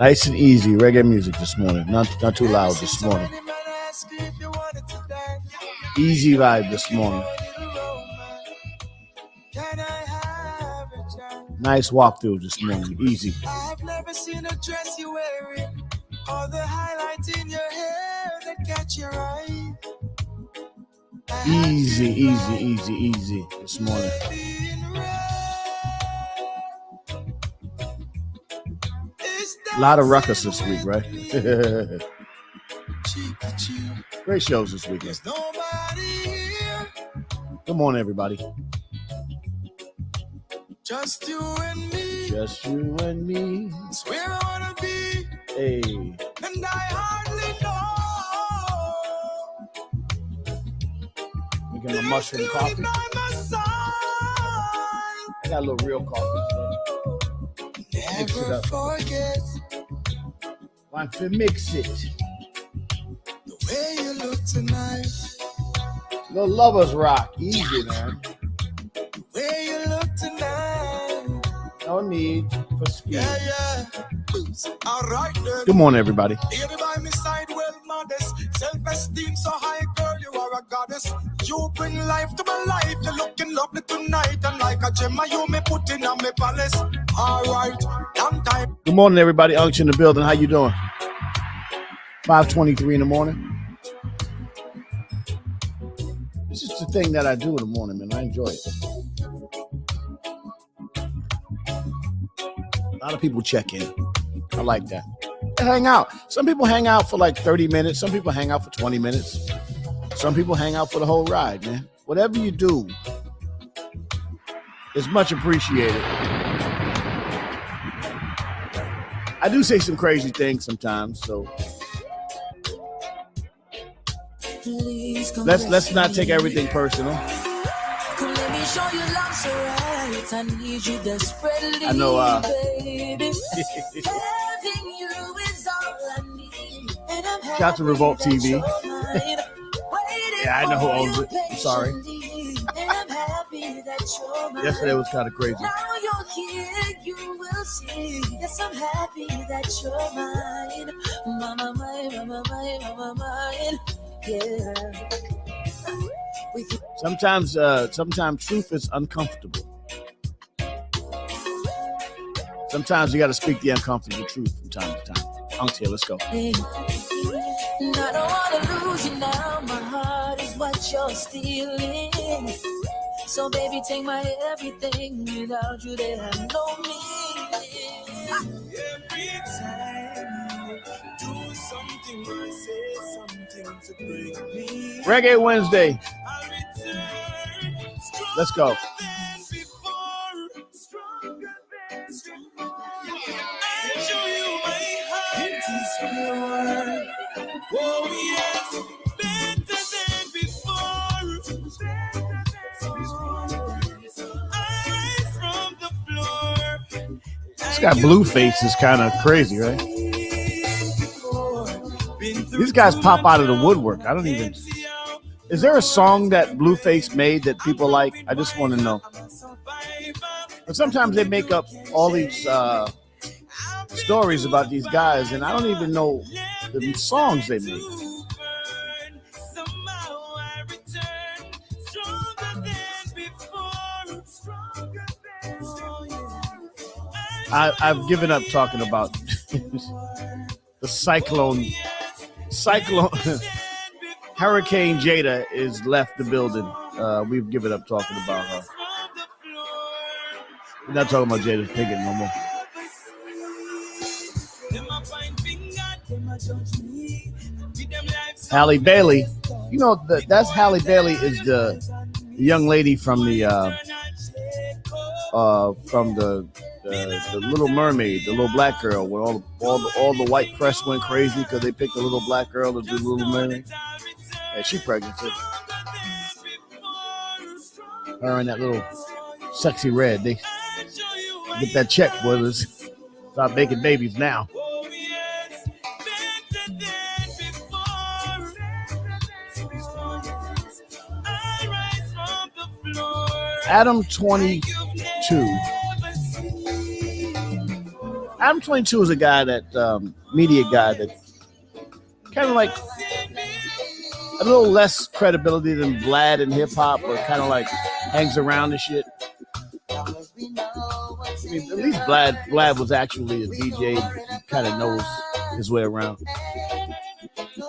Nice and easy reggae music this morning. Not too loud this morning. Easy vibe this morning. Nice walkthrough this morning. Easy. I've never seen a dress you wearing, or the highlights in your hair that catch your eye. Easy this morning. A lot of ruckus this week, right? Great shows this weekend. Good morning, everybody. Just you and me. Just you and me. It's where I wanna be. Hey. And I hardly know. Making a mushroom coffee. I got a little real coffee today. Mix it up. Forget. Want to mix it. The way you look tonight. Little lovers rock. Easy, man. The way you look tonight. No need for speed. Yeah. All right, then. Good morning, everybody. Baby by my side, well modest. Self-esteem so high, girl, you are a goddess. You bring life to my life. You're looking lovely tonight. And like a gem, you may put in on my palace. All right, damn time. Good morning, everybody. Unction in the building. How you doing? 5:23 in the morning. This is the thing that I do in the morning, man. I enjoy it. A lot of people check in. I like that. They hang out. Some people hang out for like 30 minutes. Some people hang out for 20 minutes. Some people hang out for the whole ride, man. Whatever you do is much appreciated. I do say some crazy things sometimes, so let's not take everything personal. I know shout out to Revolt TV. Yeah, I know who owns it. I'm sorry. Yesterday was kind of crazy. Now you're here, you will see. Yes, I'm happy that you're mine. Mama, mine. Yeah. Sometimes truth is uncomfortable. Sometimes you got to speak the uncomfortable truth from time to time. Unc here, let's go. I don't want to lose you now. My heart is what you're stealing. So baby, take my everything. Without you, they have no meaning. Every time you do something or say something to break me. Reggae Wednesday. Let's go. Oh yes, better than before. I rise from the floor. This guy Blueface is kind of crazy, right? These guys pop out of the woodwork. I don't even. Is there a song that Blueface made that people like? I just want to know. But sometimes they make up all these stories about these guys, and I don't even know the songs they make. I've given up talking about the cyclone. Hurricane Jada is left the building. We've given up talking about her. We're not talking about Jada Pinkett no more. Halle Bailey, you know that's Halle Bailey is the young lady from the Little Mermaid, the little black girl, where all the white press went crazy because they picked a little black girl to do Little Mermaid. Yeah, she pregnant too. Her and that little sexy red, they get that check, boys. Stop making babies now. Adam 22. Adam 22 is a guy that media guy that kind of like a little less credibility than Vlad in hip hop, but kind of like hangs around and shit. I mean, at least Vlad was actually a DJ. He kind of knows his way around.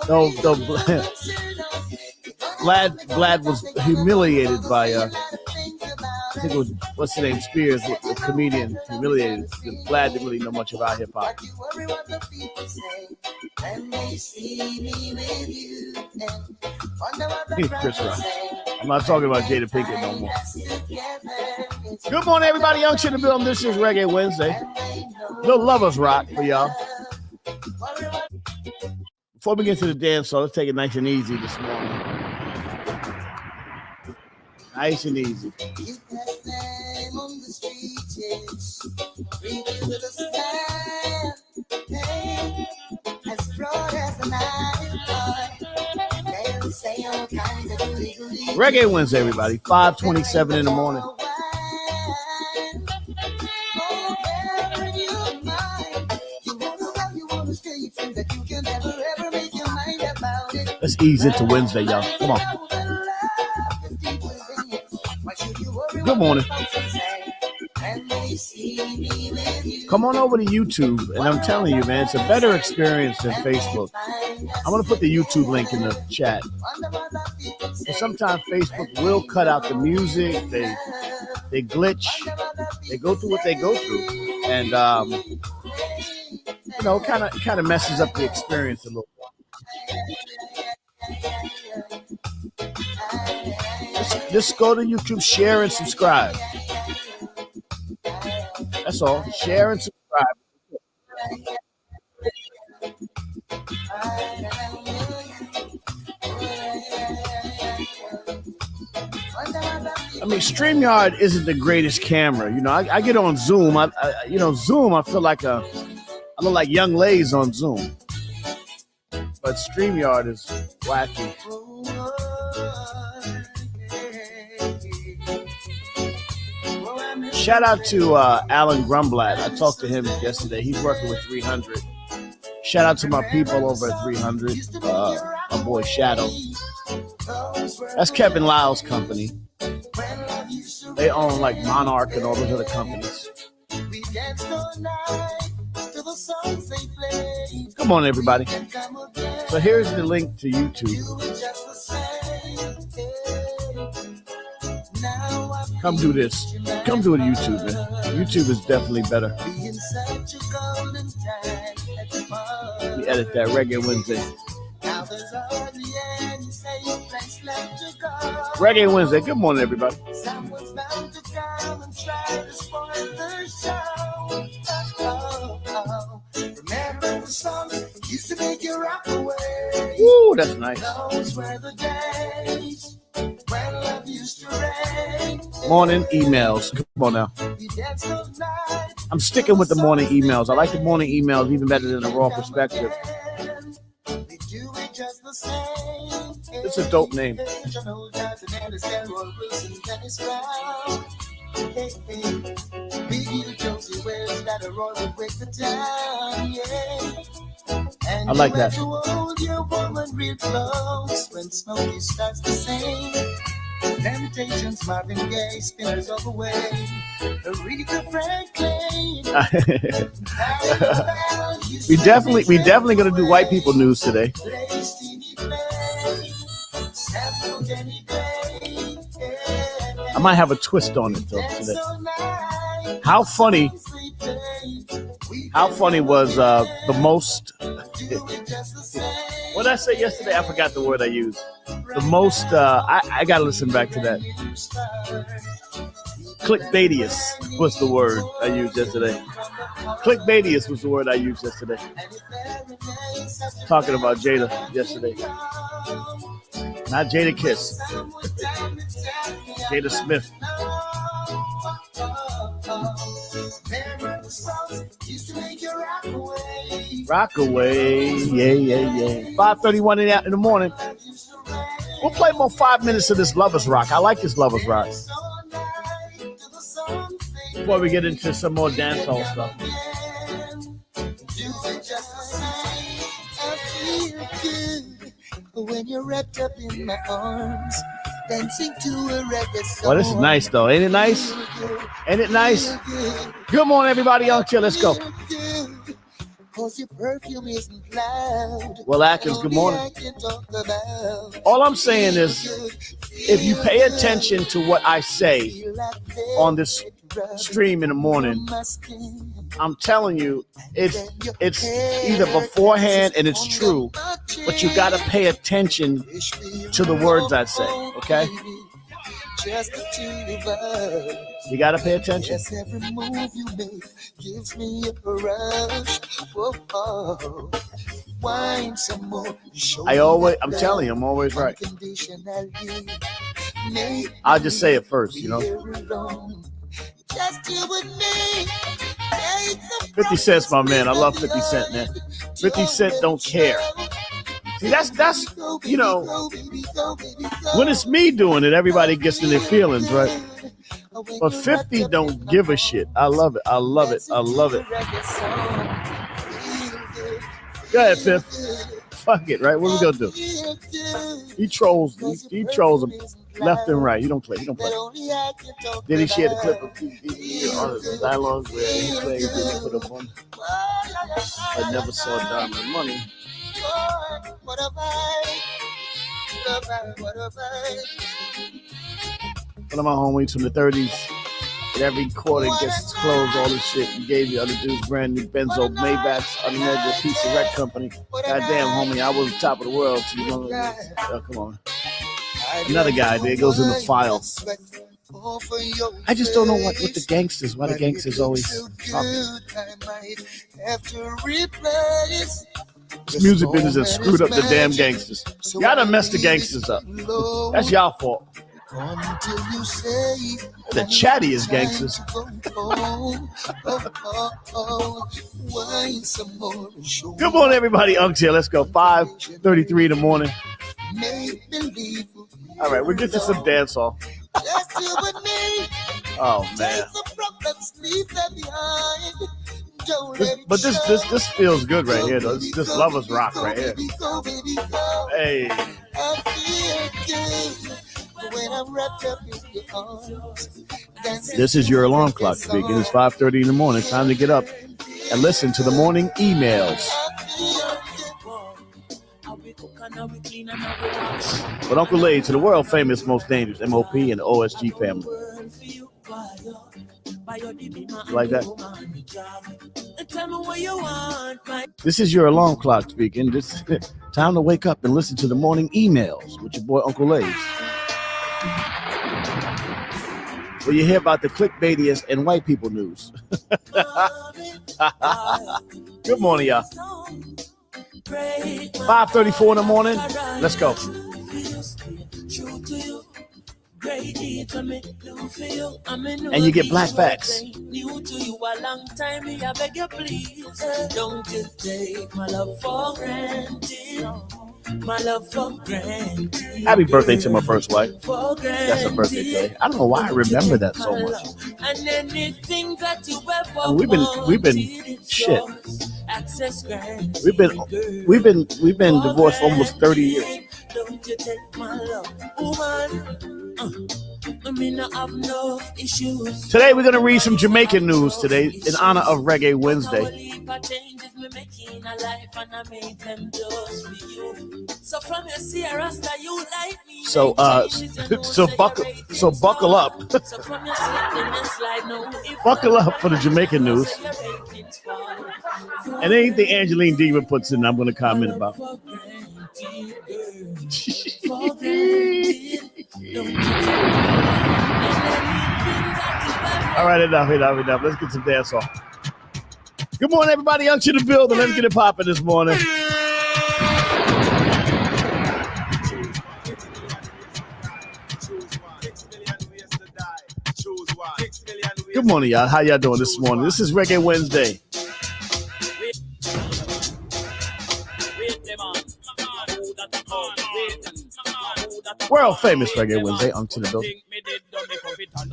Though Vlad was humiliated by I think it was, what's his name, Spears, the comedian, humiliated. Vlad didn't really know much about hip hop. Chris Rock. I'm not talking about Jada Pinkett no more. Good morning, everybody. Young Shit in the building. This is Reggae Wednesday. Little Lovers Rock for y'all. Before we get to the dance, so let's take it nice and easy this morning. Nice and easy. Reggae Wednesday, everybody. 5:27 in the morning. Let's ease into Wednesday, y'all. Come on. Good morning. Come on over to YouTube, and I'm telling you, man, it's a better experience than Facebook. I'm going to put the YouTube link in the chat. And sometimes Facebook will cut out the music. They glitch. They go through what they go through. And, you know, kind of messes up the experience a little bit. Just go to YouTube, share, and subscribe. That's all. Share and subscribe. I mean, StreamYard isn't the greatest camera. You know, I get on Zoom. Zoom, I feel like I look like Young Lays on Zoom. But StreamYard is wacky. Shout out to Alan Grumblatt. I talked to him yesterday. He's working with 300. Shout out to my people over at 300. My boy Shadow. That's Kevin Lyle's company. They own like Monarch and all those other companies. Come on, everybody. So here's the link to YouTube. Come do this. Come do it on YouTube, man. YouTube is definitely better. Let me edit that. Reggae Wednesday. Reggae Wednesday. Good morning, everybody. Woo, that's nice. Morning emails. Come on now. I'm sticking with the morning emails. I like the morning emails even better than the raw perspective. It's a dope name. I like that. Temptations, Marvin Gaye, spinners of away. Aretha Franklin. we definitely gonna do white people news today. I might have a twist on it though today. How funny was the most? What did I say yesterday? I forgot the word I used. The most, I got to listen back to that. Clickbaitious was the word I used yesterday. Clickbaitious was the word I used yesterday. Talking about Jada yesterday. Not Jada Kiss. Jada Smith. Rock away. Yeah. 5:31 in the morning. We'll play more 5 minutes of this Lovers Rock. I like this Lovers Rock. Before we get into some more dancehall stuff. I feel good when you're wrapped up in my arms, dancing to a reggae song. Well, this is nice, though. Ain't it nice? Ain't it nice? Good morning, everybody out here. Let's go. Cause your perfume isn't loud. Well, Atkins, good morning. All I'm saying is, if you pay attention to what I say on this stream in the morning, I'm telling you, it's either beforehand and it's true, but you got to pay attention to the words I say, okay? Just the two of us. You got to pay attention. Yes, every move you make gives me a rush. Whoa, wine some more. I'm telling you, I'm always right. I'll just say it first, you know. Just do with me. 50 Cent's my man. I love 50 Cent, man. 50 Cent don't care. See, that's you know, when it's me doing it, everybody gets in their feelings, right? But 50 don't give a shit. I love it. I love it. I love it. Go ahead, Fifth. Fuck it, right? What are we gonna do? He trolls. He trolls them left and right. He don't play. Then he shared a clip of the dialogue where he claims that he put up on. I never saw Diamond Money. What have I? One of my homies from the 30s, and every quarter gets closed, all this shit. He gave the other dudes brand new Benzo Maybachs, unmeasured piece of rec company. Goddamn, homie, I was the top of the world. So you know, come on. Another guy, there goes in the file. I just don't know what the gangsters, why the gangsters always talking. This music business has screwed up the damn gangsters. Y'all done messed the gangsters up. That's y'all fault. The chattiest gangsters. Good morning, everybody. Unks here. Let's go. 5:33 in the morning. All right, we'll get to some dance off. Oh man. But this feels good right here, though. This Lovers Rock right here. Hey. This is your alarm clock speaking. It's 5:30 in the morning. Time to get up and listen to the morning emails. With Uncle Lay to the world famous, most dangerous MOP and OSG family. Like that. This is your alarm clock speaking. This time to wake up and listen to the morning emails with your boy Uncle Lays. Where you hear about the clickbaitiest and white people news. Good morning, y'all. 5:34 in the morning. Let's go. And you get black facts. Don't you take my love for granted. My love for granted. Happy birthday to my first wife. That's her birthday today. I don't know why I remember that so much. And we've been shit. We've been divorced for almost 30 years. Don't you take my love, woman. Today we're going to read some Jamaican news today in honor of Reggae Wednesday. So buckle up. Buckle up for the Jamaican news. And anything Angeline Diva puts in, I'm going to comment about. All right, enough. Let's get some dance off. Good morning, everybody. Out to the building. Let's get it popping this morning. Good morning, y'all. How y'all doing this morning? This is Reggae Wednesday. World famous Reggae Wednesday. On to the building.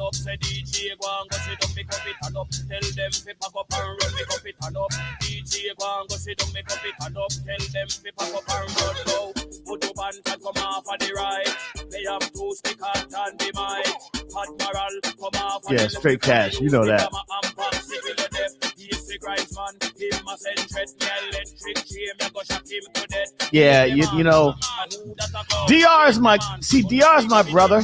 up. Say DJ go and go sit down, make up it and up. Tell them fi pack up and run, make up it and up. DJ go and go sit down, make up it and up. Tell them fi pack up and run now. Put your band and come off on the right. They have two stick and the mic. Admiral come off. Yeah, straight cash. You know that. Yeah, you know, DR is my brother.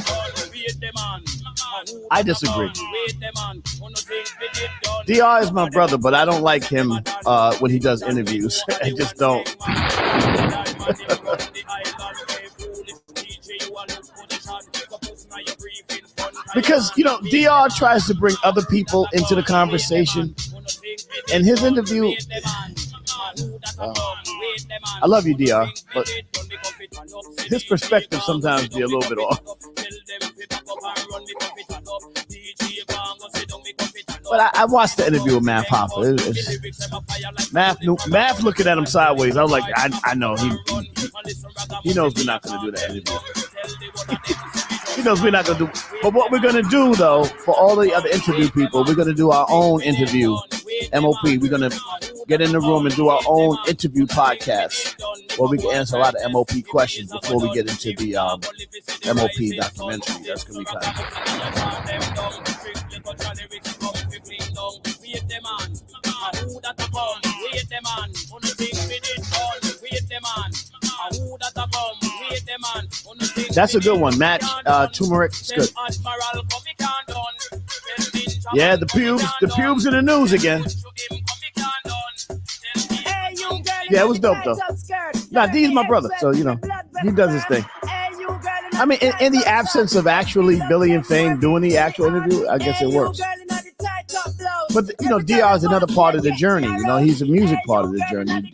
I disagree. DR is my brother, but I don't like him when he does interviews. I just don't. Because, you know, DR tries to bring other people into the conversation. And his interview, I love you, DR, but his perspective sometimes be a little bit off. But I watched the interview with Math Hoffa. Math looking at him sideways. I was like, I know he knows we're not going to do that interview. He knows we're not going to do. But what we're going to do, though, for all the other interview people, we're going to do our own interview. MOP, we're going to get in the room and do our own interview podcast where we can answer a lot of MOP questions before we get into the MOP documentary. That's going to be kind of. That's a good one. Match turmeric. It's good. Yeah, the pubes in the news again. Yeah, it was dope though. Nah, D's my brother, so you know he does his thing. I mean, in the absence of actually Billy and Fame doing the actual interview, I guess it works. But you know, DR is another part of the journey. You know, he's a music part of the journey.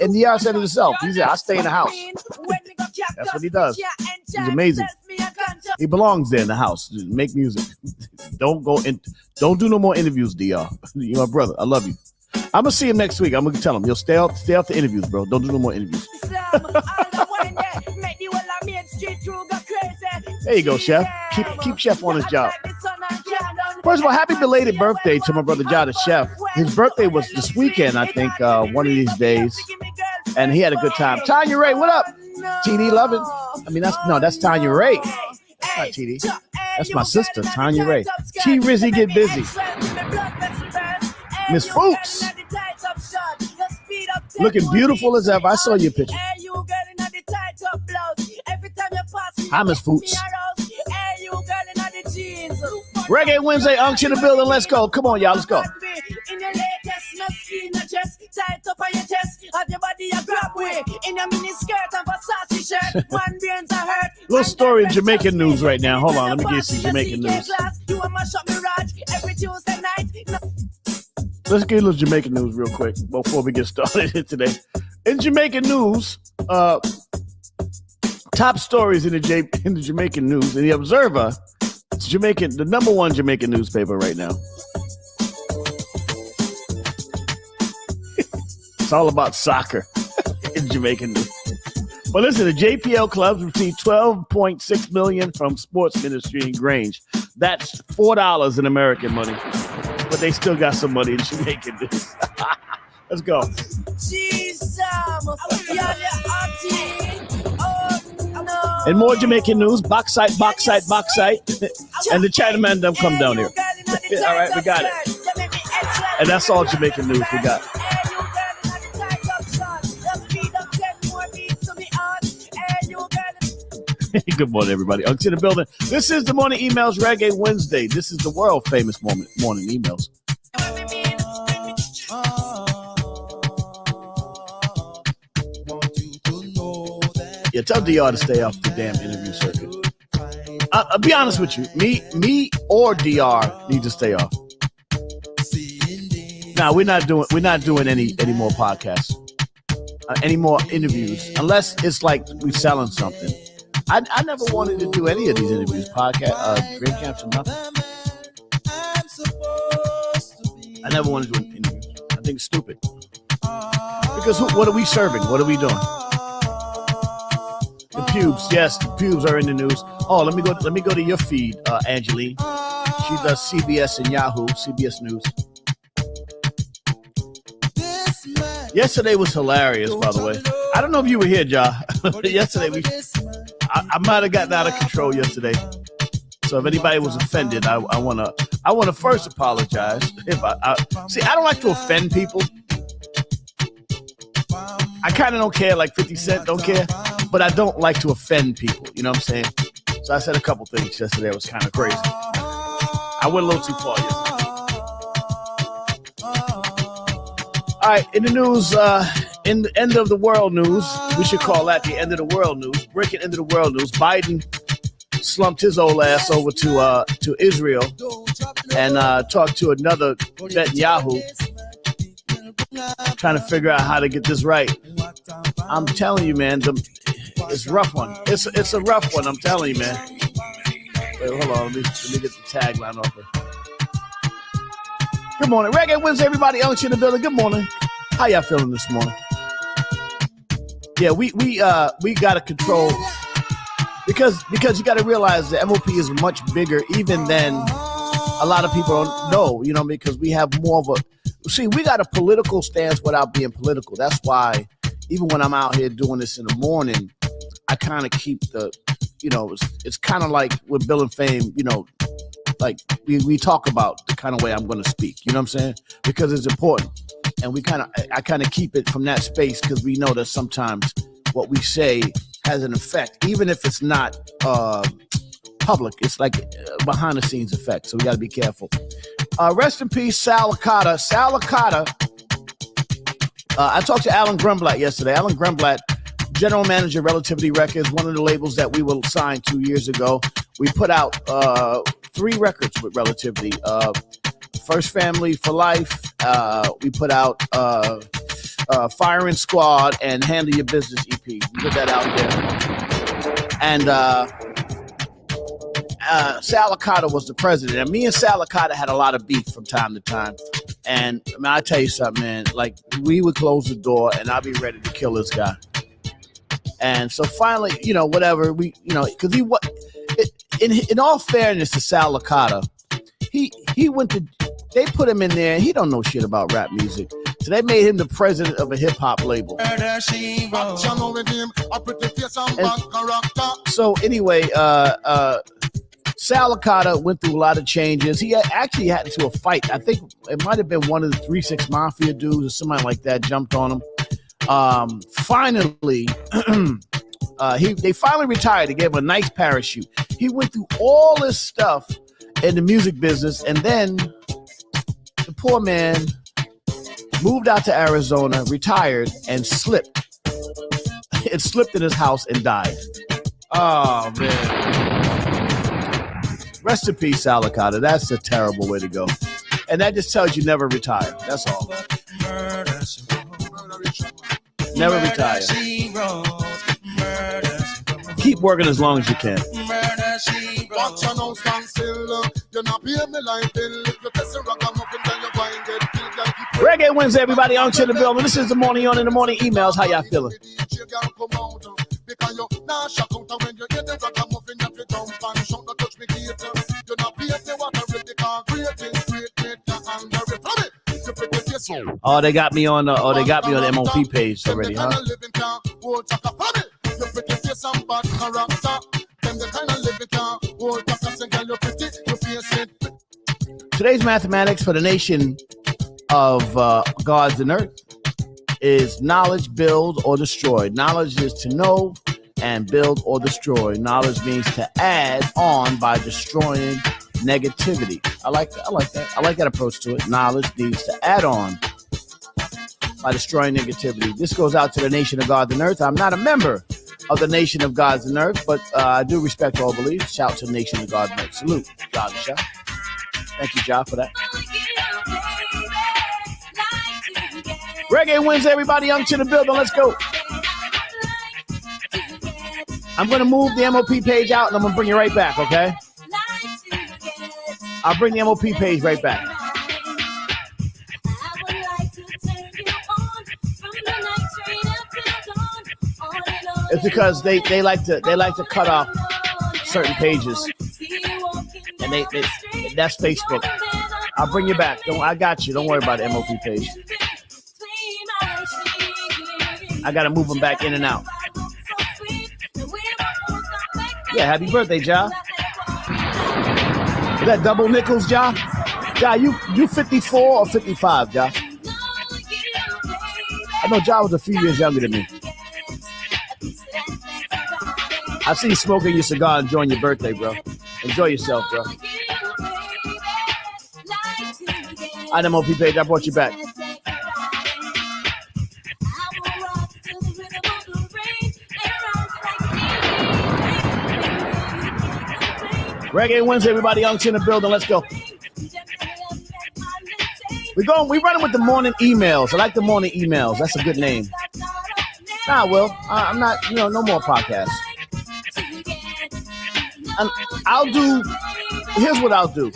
And DR said it himself. He said, "I stay in the house." That's what he does. He's amazing. He belongs there in the house. Just make music. Don't do no more interviews, DR. You're my brother. I love you. I'm gonna see him next week. I'm gonna tell him you'll stay off the interviews, bro. Don't do no more interviews. There you go, Chef. Keep Chef on his job. First of all, happy belated birthday to my brother John, the Chef. His birthday was this weekend, I think, one of these days, and he had a good time. Tanya Ray, what up? TD Lovin'. I mean, that's Tanya Ray. That's not TD. That's my sister, Tanya Ray. T Rizzy get busy. Miss Foots. Looking beautiful as ever. I saw your picture. Hi, Miss Foots. Reggae Wednesday, Unks in the building. Let's go. Come on, y'all. Let's go. Little story in Jamaican news right now. Hold on. Let me get you some Jamaican news. Let's get a little Jamaican news real quick before we get started today. In Jamaican news, top stories in the Jamaican news. In the Observer, it's the number one Jamaican newspaper right now. It's all about soccer in Jamaican news. But listen, the JPL clubs received $12.6 million from Sports Ministry in Grange. That's $4 in American money. But they still got some money in Jamaican news. Let's go. And more Jamaican news, bauxite. And the Chinaman them come down here. All right, we got it. And that's all Jamaican news we got. Good morning, everybody. Unks in the building. This is the Morning Emails Reggae Wednesday. This is the world famous morning emails. Yeah, tell DR to stay off the damn interview circuit. I'll be honest with you. Me or DR need to stay off. Nah, we're not doing any more podcasts, any more interviews, unless it's like we selling something. I never wanted to do any of these interviews, podcast, dream camps, or nothing. I never wanted to do interviews. I think it's stupid. Because what are we serving? What are we doing? The pubes, yes, the pubes are in the news. Oh, let me go to your feed, Angeline. She does CBS and Yahoo, CBS News. Yesterday was hilarious, by the way. I don't know if you were here, Ja. Yesterday, I might have gotten out of control yesterday. So if anybody was offended, I want to first apologize. If I don't like to offend people. I kind of don't care, like 50 Cent don't care, but I don't like to offend people. You know what I'm saying? So I said a couple things yesterday. It was kind of crazy. I went a little too far yesterday. All right, in the news, in the end of the world news, we should call that the end of the world news. Breaking end of the world news. Biden slumped his old ass over to Israel and talked to another Netanyahu, trying to figure out how to get this right. I'm telling you, man, it's a rough one. It's a rough one. I'm telling you, man. Wait, hold on. Let me get the tagline off it. Good morning, Reggae Wednesday, everybody. Alex in the building. Good morning. How y'all feeling this morning? Yeah, we got to control because you got to realize the MOP is much bigger even than a lot of people don't know. You know, because we have more of a. See, we got a political stance without being political. That's why even when I'm out here doing this in the morning, I kind of keep the, it's kind of like with Bill and Fame, like we talk about the kind of way I'm going to speak. You know what I'm saying? Because it's important. And I kind of keep it from that space because we know that sometimes what we say has an effect, even if it's not public. It's like behind the scenes effect. So we got to be careful. Rest in peace, Sal Licata. Sal Licata. I talked to Alan Grunblatt yesterday. Alan Grunblatt, general manager, Relativity Records, one of the labels that we will sign 2 years ago. We put out 3 records with Relativity. First Family for Life. We put out Firing Squad and Handle Your Business EP. We put that out there. And Sal Licata was the president. And me and Sal Licata had a lot of beef from time to time. And I mean, I tell you something, man, like we would close the door and I'd be ready to kill this guy. And so finally, whatever because in all fairness to Sal Licata, he went to, they put him in there and he don't know shit about rap music. So they made him the president of a hip hop label. And so anyway, Sal Licata went through a lot of changes. He actually had into a fight. I think it might have been one of the 3 6 Mafia dudes or somebody like that jumped on him. Finally, they finally retired. They gave him a nice parachute. He went through all this stuff in the music business, and then the poor man moved out to Arizona, retired, and slipped. It slipped in his house and died. Oh, man. Rest in peace, Sal Licata. That's a terrible way to go. And that just tells you never retire. That's all. Never retire. Keep working as long as you can. Reggae Wednesday, everybody. On to the building. This is the morning on in the morning emails. How y'all feeling? Oh, they got me on the MOP page already, huh? Today's mathematics for the nation of gods and earth is knowledge, build, or destroy. Knowledge is to know, and build or destroy. Knowledge means to add on by destroying negativity. I like that. I like that approach to it. Knowledge needs to add on by destroying negativity. This goes out to the nation of gods and earth. I'm not a member of the nation of gods and earth, but I do respect all beliefs. Shout to the nation of gods and earth. Salute, God and Shah. Thank you, Ja, for that. Reggae Wednesday, everybody. On to the building. Let's go. I'm going to move the MOP page out, and I'm going to bring you right back, okay? I'll bring the MOP page right back. It's because they like to cut off certain pages, and they That's Facebook. I'll bring you back. I got you. Don't worry about the MOP page. I got to move them back in and out. Yeah, happy birthday, Ja. Is that double nickels, Ja? Ja, you 54 or 55, Ja? I know Ja was a few years younger than me. I see you smoking your cigar enjoying your birthday, bro. Enjoy yourself, bro. I MOP page, I brought you back. Reggae Wednesday, everybody. Young in the building. Let's go. We're running with the morning emails. I like the morning emails. That's a good name. Nah, Will. I'm not, no more podcasts. Here's what I'll do.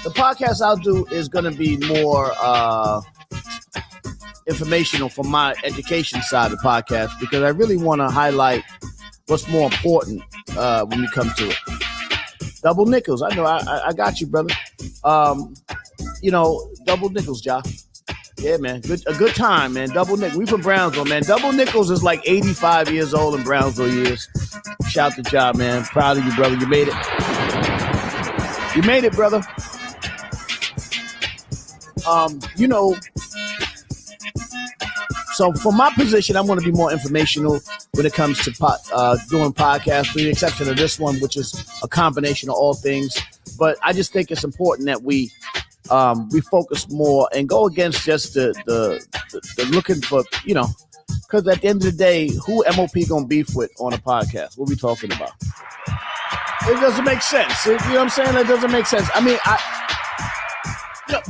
The podcast I'll do is going to be more informational from my education side of the podcast because I really want to highlight what's more important when it comes to it. Double nickels. I know. I got you, brother. Double nickels, Ja. Yeah, man. A good time, man. Double nickel. We from Brownsville, man. Double nickels is like 85 years old in Brownsville years. Shout to Ja, man. Proud of you, brother. You made it. You made it, brother. So from my position, I'm going to be more informational when it comes to doing podcasts, with the exception of this one, which is a combination of all things. But I just think it's important that we focus more and go against just the looking for, because at the end of the day, who MOP going to beef with on a podcast? What are we talking about? It doesn't make sense. You know what I'm saying? It doesn't make sense. I mean,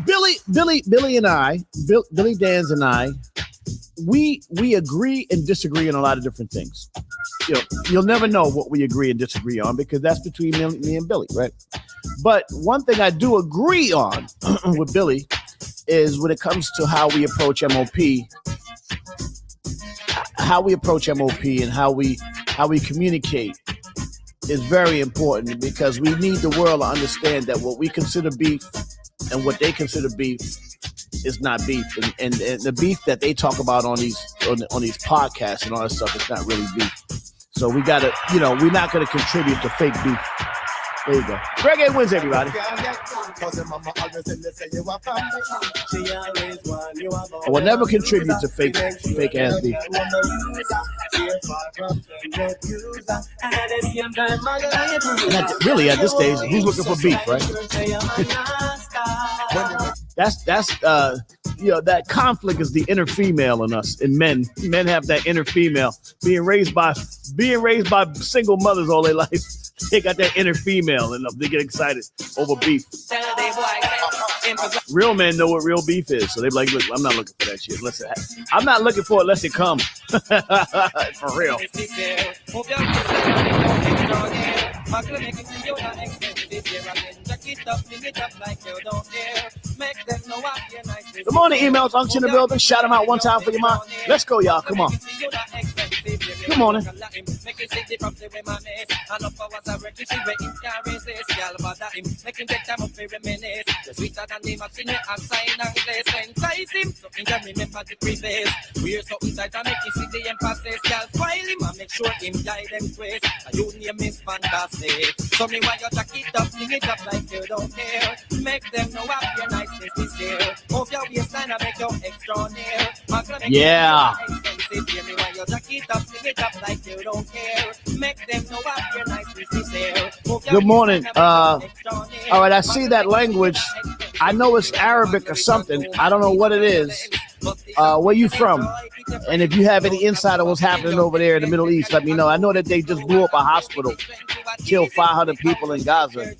Billy Danz and I, we agree and disagree on a lot of different things. You'll never know what we agree and disagree on because that's between me and Billy, right? But one thing I do agree on with Billy is when it comes to how we approach MOP and how we communicate is very important because we need the world to understand that what we consider beef and what they consider beef is not beef, and the beef that they talk about on these podcasts and all that stuff is not really beef. So we gotta, we're not gonna contribute to fake beef. There you go. Reggae wins, everybody. I will never contribute to fake ass beef. Really, at this stage, who's looking for beef, right? That's that conflict is the inner female in us. In men have that inner female being raised by single mothers all their life. They got that inner female and they get excited over beef. Real men know what real beef is, so they're like, "Look, I'm not looking for that shit. Listen, I'm not looking for it unless it comes for real." Good morning, emails. Unction in the building. Shout them out one time for your mom. Let's go, y'all. Come on. Good morning. Yeah. Good morning. All right, I see that language. I know it's Arabic or something. I don't know what it is. Where you from? And if you have any insight on what's happening over there in the Middle East, let me know. I know that they just blew up a hospital, killed 500 people in Gaza.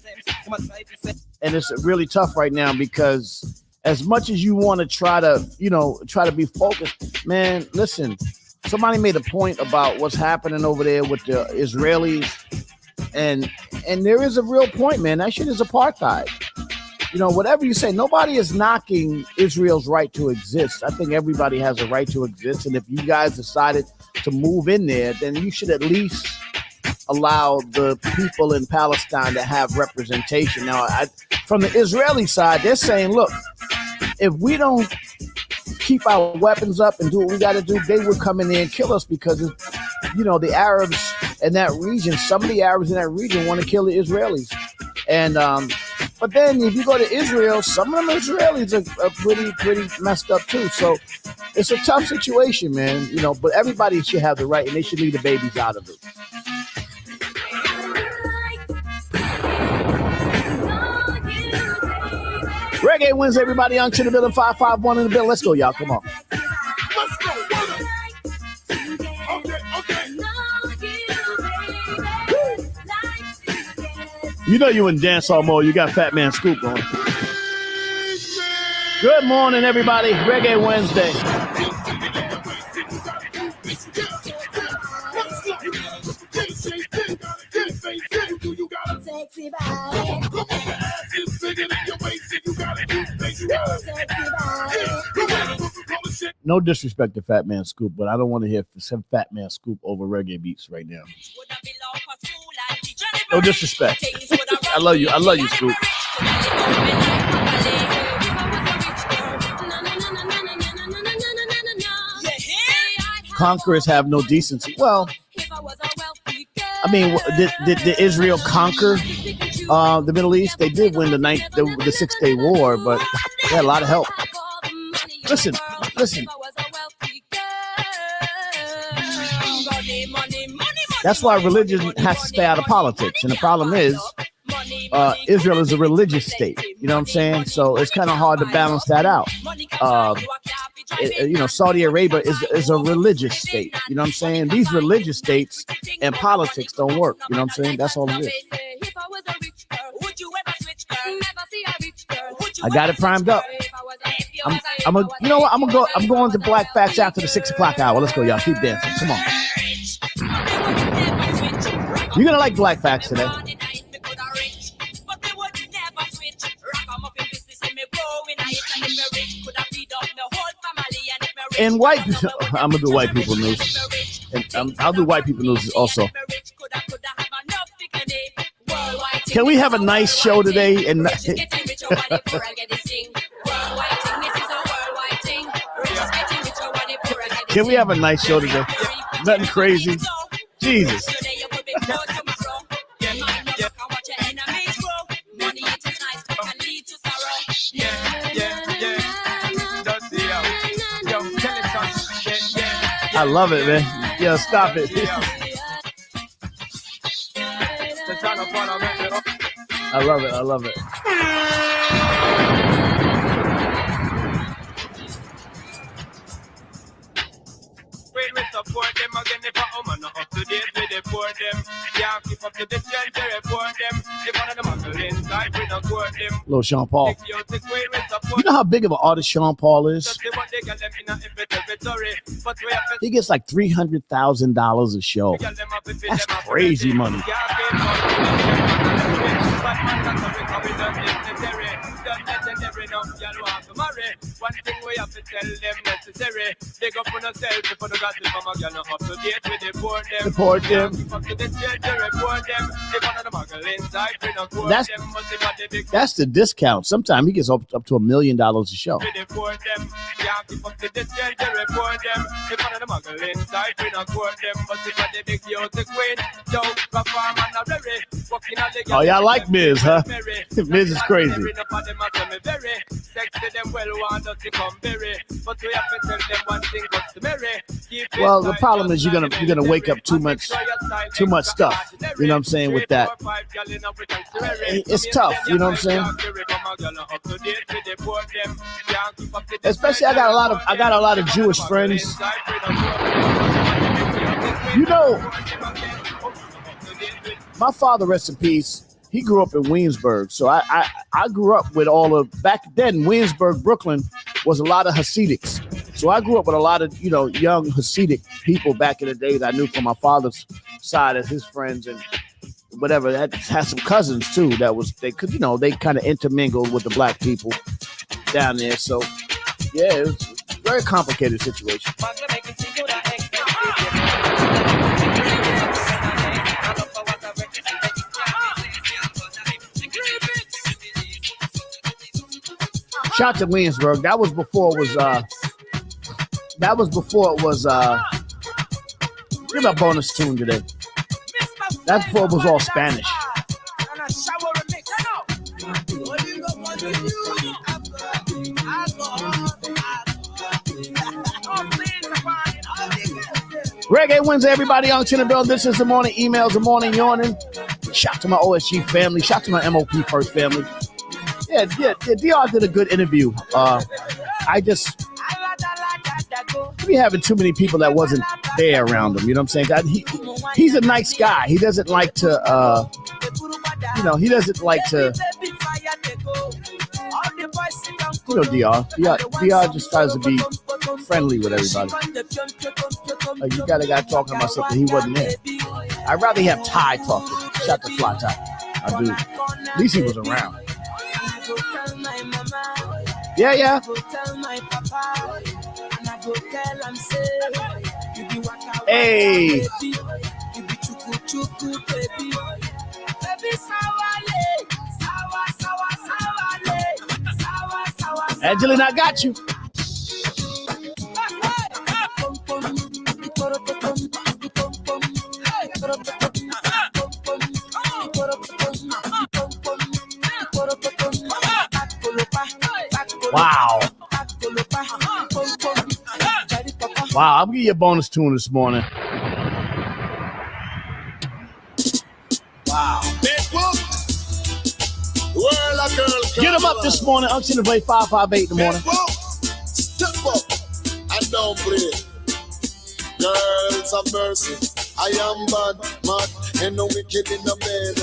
And it's really tough right now because as much as you want to try to be focused, man, listen, somebody made a point about what's happening over there with the Israelis. And there is a real point, man. That shit is apartheid. Whatever you say, nobody is knocking Israel's right to exist. I think everybody has a right to exist. And if you guys decided to move in there, then you should at least allow the people in Palestine to have representation. Now, from the Israeli side, they're saying, look, if we don't keep our weapons up and do what we got to do, they would come in there and kill us because, the Arabs in that region, some of the Arabs in that region want to kill the Israelis. And but then if you go to Israel, some of them Israelis are pretty messed up too. So it's a tough situation, man. But everybody should have the right, and they should leave the babies out of it. Reggae Wednesday, everybody. Young to the building, 551 in the building. Let's go, y'all. Come on. Let's go. Okay. You in dancehall mode. You got Fat Man Scoop on. Good morning, everybody. Reggae Wednesday. No disrespect to Fat Man Scoop, but I don't want to hear some Fat Man Scoop over reggae beats right now. No disrespect. I love you. I love you, Scoop. Conquerors have no decency. Well, I mean, did Israel conquer the Middle East? They did win the 6 Day War, but they had a lot of help. Listen. That's why religion has to stay out of politics. And the problem is, Israel is a religious state. You know what I'm saying? So it's kind of hard to balance that out. Saudi Arabia is a religious state. You know what I'm saying? These religious states and politics don't work. You know what I'm saying? That's all it is. I got it primed up. I'm going to Black Facts after the 6 o'clock hour. Let's go, y'all. Keep dancing. Come on. You're gonna like Black Facts today. And I'm gonna do white people news, and I'll do white people news also. Can we have a nice show today? And can we have a nice show today? Nothing crazy. Jesus. I love it, man. Yeah, stop it. I love it. Support them again if a woman not up to date with the poor them. Yeah, keep up to the trend to report them. If one of them are inside, we don't court them. Little Sean Paul. You know how big of an artist Sean Paul is? He gets like $300,000 a show. That's crazy money. One thing we have to tell them necessary. They go for themselves before the gossip from a girl up to date with the poor them. Report them. That's the discount. Sometimes he gets up to $1 million a show. Oh, y'all like Miz, huh? Miz is crazy. Well, the problem is you're gonna wake up too much stuff. You know what I'm saying with that. It's tough. You know what I'm saying? Especially I got a lot of Jewish friends. You know, my father, rest in peace. He grew up in Williamsburg, so I grew up with all of back then. Williamsburg, Brooklyn, was a lot of Hasidics. So I grew up with a lot of young Hasidic people back in the day that I knew from my father's side as his friends and whatever. That had some cousins too. They kind of intermingled with the black people down there. So yeah, it was a very complicated situation. Shout to Williamsburg. That was before it was. Give a bonus tune today. That's before it was all Spanish. Reggae Wednesday, everybody on Chinabelle. This is the morning emails, the morning yawning. Shout to my OSG family. Shout to my MOP first family. Yeah. DR did a good interview. We be having too many people that wasn't there around him. You know what I'm saying? He's a nice guy. He doesn't like to, he doesn't like to, DR just tries to be friendly with everybody. You got a guy talking about something he wasn't there. I'd rather have Ty talking. Shout to Fly Ty. I do. At least he was around. Yeah. Hey. Angelina, I got you. Wow. Wow, I'll give you a bonus tune this morning. Wow. Get them up this morning. Unction to play 558 in the morning. Step up and don't play. Girls of mercy. I am bad, mad, and no wicked in the bed.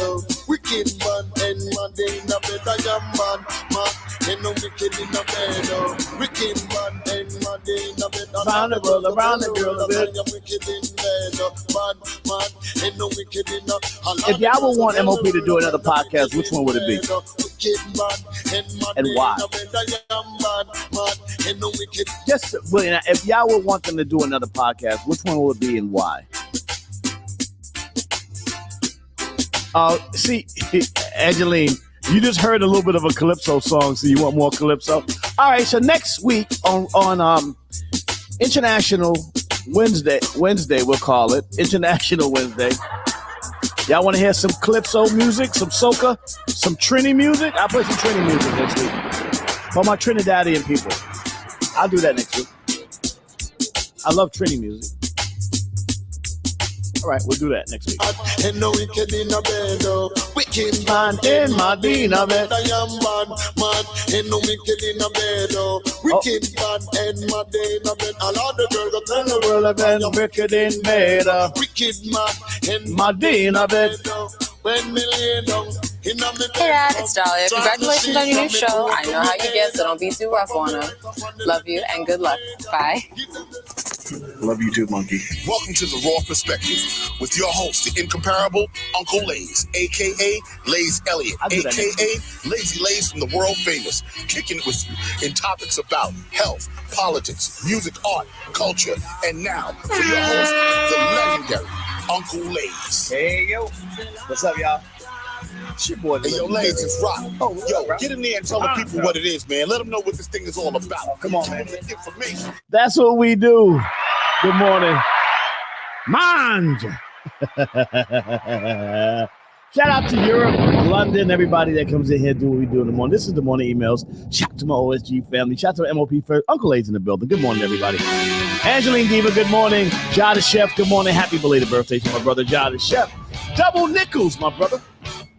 Wicked man and mad in the bed. I am bad, mad, and no wicked in the bed. Wicked man and mad in the bed. Around the world, around the girl a bit. Wicked in bed. Bad, mad, and no wicked in the. If y'all would want MOP to do another podcast, which one would it be? And why? Just William, if y'all would want them to do another podcast, which one would it be and why? See, Angeline, you just heard a little bit of a Calypso song, so you want more Calypso? All right, so next week on International Wednesday, we'll call it International Wednesday. Y'all want to hear some Calypso music, some soca, some Trini music? I'll play some Trini music next week for my Trinidadian people. I'll do that next week. I love Trini music. All right, we'll do that next week. And no wicked in a bed, wicked man in my Dina bed. I am bad, man, and no wicked in a bed, wicked man and my Dina bed. A lot of girls that tell the world I've been wicked in bed. Wicked man and my Dina bed. When me lay down. Hey Dad, it's Dahlia. Congratulations on your new show. I know how you get, so don't be too rough on her. Love you and good luck. Bye. Love you too, Monkey. Welcome to The Raw Perspective with your host, the incomparable Uncle Lays, a.k.a. Lays Elliott, a.k.a. Lazy Lays from the world famous, kicking it with you in topics about health, politics, music, art, culture, and now for your host, the legendary Uncle Lays. Hey, yo. What's up, y'all? It's your boy. Hey, yo, Lays is rock. Get in there and tell the people what it is, man. Let them know what this thing is all about. Come on, man. Information. That's what we do. Good morning. Mange. Shout out to Europe, London, everybody that comes in here do what we do in the morning. This is the morning emails. Shout out to my OSG family. Shout out to my MOP first. Uncle A's in the building. Good morning, everybody. Angeline Diva, good morning. Ja the Chef, good morning. Happy belated birthday to my brother, Ja the Chef. Double nickels, my brother.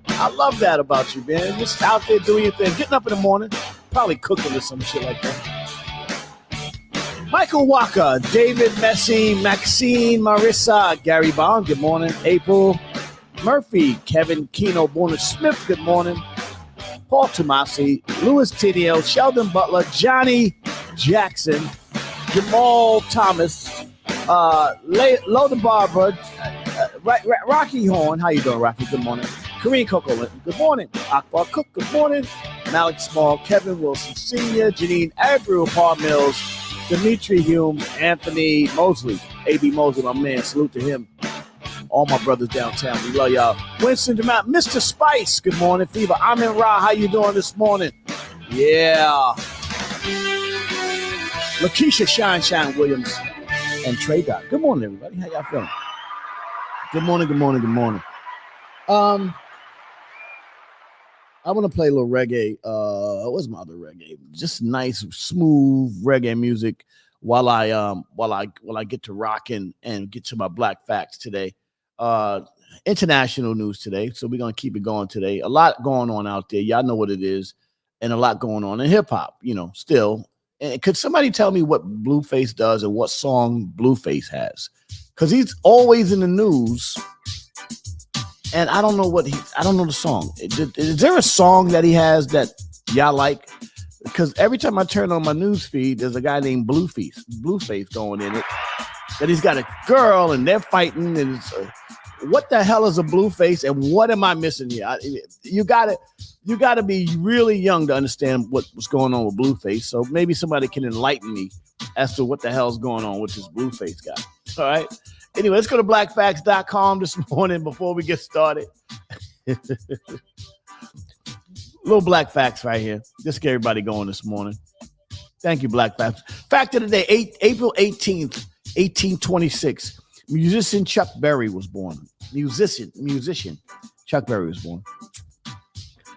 I love that about you, man. Just out there doing your thing. Getting up in the morning. Probably cooking or some shit like that. Michael Walker, David Messi, Maxine, Marissa, Gary Bond, good morning. April Murphy, Kevin Keno, Bonner Smith, good morning. Paul Tomasi, Louis Tideo, Sheldon Butler, Johnny Jackson, Jamal Thomas, Loda Barber, Rocky Horn. How you doing, Rocky? Good morning. Kareem Coco, good morning. Akbar Cook, good morning. Malik Small, Kevin Wilson Sr., Janine Abreu, Paul Mills, Dimitri Hume, Anthony Mosley, A.B. Mosley, my man. Salute to him. All my brothers downtown. We love y'all. Winston Demount, Mr. Spice, good morning. Fever, Amin Ra, how you doing this morning? Yeah. Lakeisha Shine Williams, and Trey Dot. Good morning, everybody. How y'all feeling? Good morning, good morning, good morning. I want to play a little reggae. What's my other reggae? Just nice, smooth reggae music while I get to rocking and get to my black facts today. International news today, so we're gonna keep it going today. A lot going on out there. Y'all know what it is, and a lot going on in hip hop. Still. And could somebody tell me what Blueface does and what song Blueface has? Because he's always in the news. And I don't know I don't know the song. Is there a song that he has that y'all like? Because every time I turn on my news feed, there's a guy named Blueface going in it. That he's got a girl and they're fighting. And what the hell is a Blueface? And what am I missing here? You gotta be really young to understand what's going on with Blueface. So maybe somebody can enlighten me as to what the hell's going on with this Blueface guy. All right. Anyway, let's go to blackfacts.com this morning before we get started. Little black facts right here. Just get everybody going this morning. Thank you, Black Facts. Fact of the day, April 18th, 1826. Musician Chuck Berry was born. Musician Chuck Berry was born.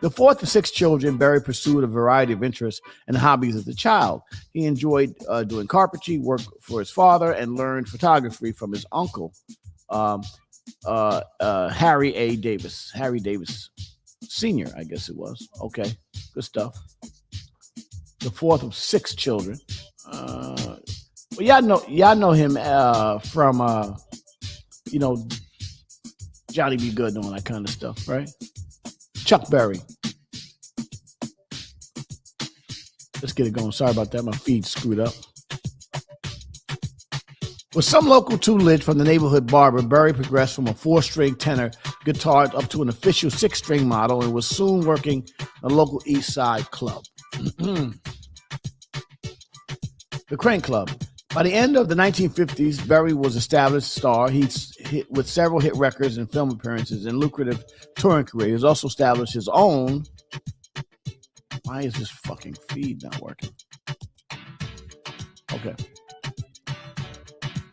The fourth of six children, Berry pursued a variety of interests and hobbies as a child. He enjoyed doing carpentry, worked for his father, and learned photography from his uncle, Harry Davis Sr., I guess it was. Okay, good stuff. The fourth of six children. Well, y'all know him from Johnny B. Good and all that kind of stuff, right? Chuck Berry. Let's get it going. Sorry about that. My feed screwed up. With some local tutelage from the neighborhood barber, Berry progressed from a 4-string tenor guitar up to an official 6-string model and was soon working a local East Side club. The Crane Club. By the end of the 1950s, Berry was established star. He's hit with several hit records and film appearances and lucrative touring career. He's also established his own. Why is this fucking feed not working? Okay.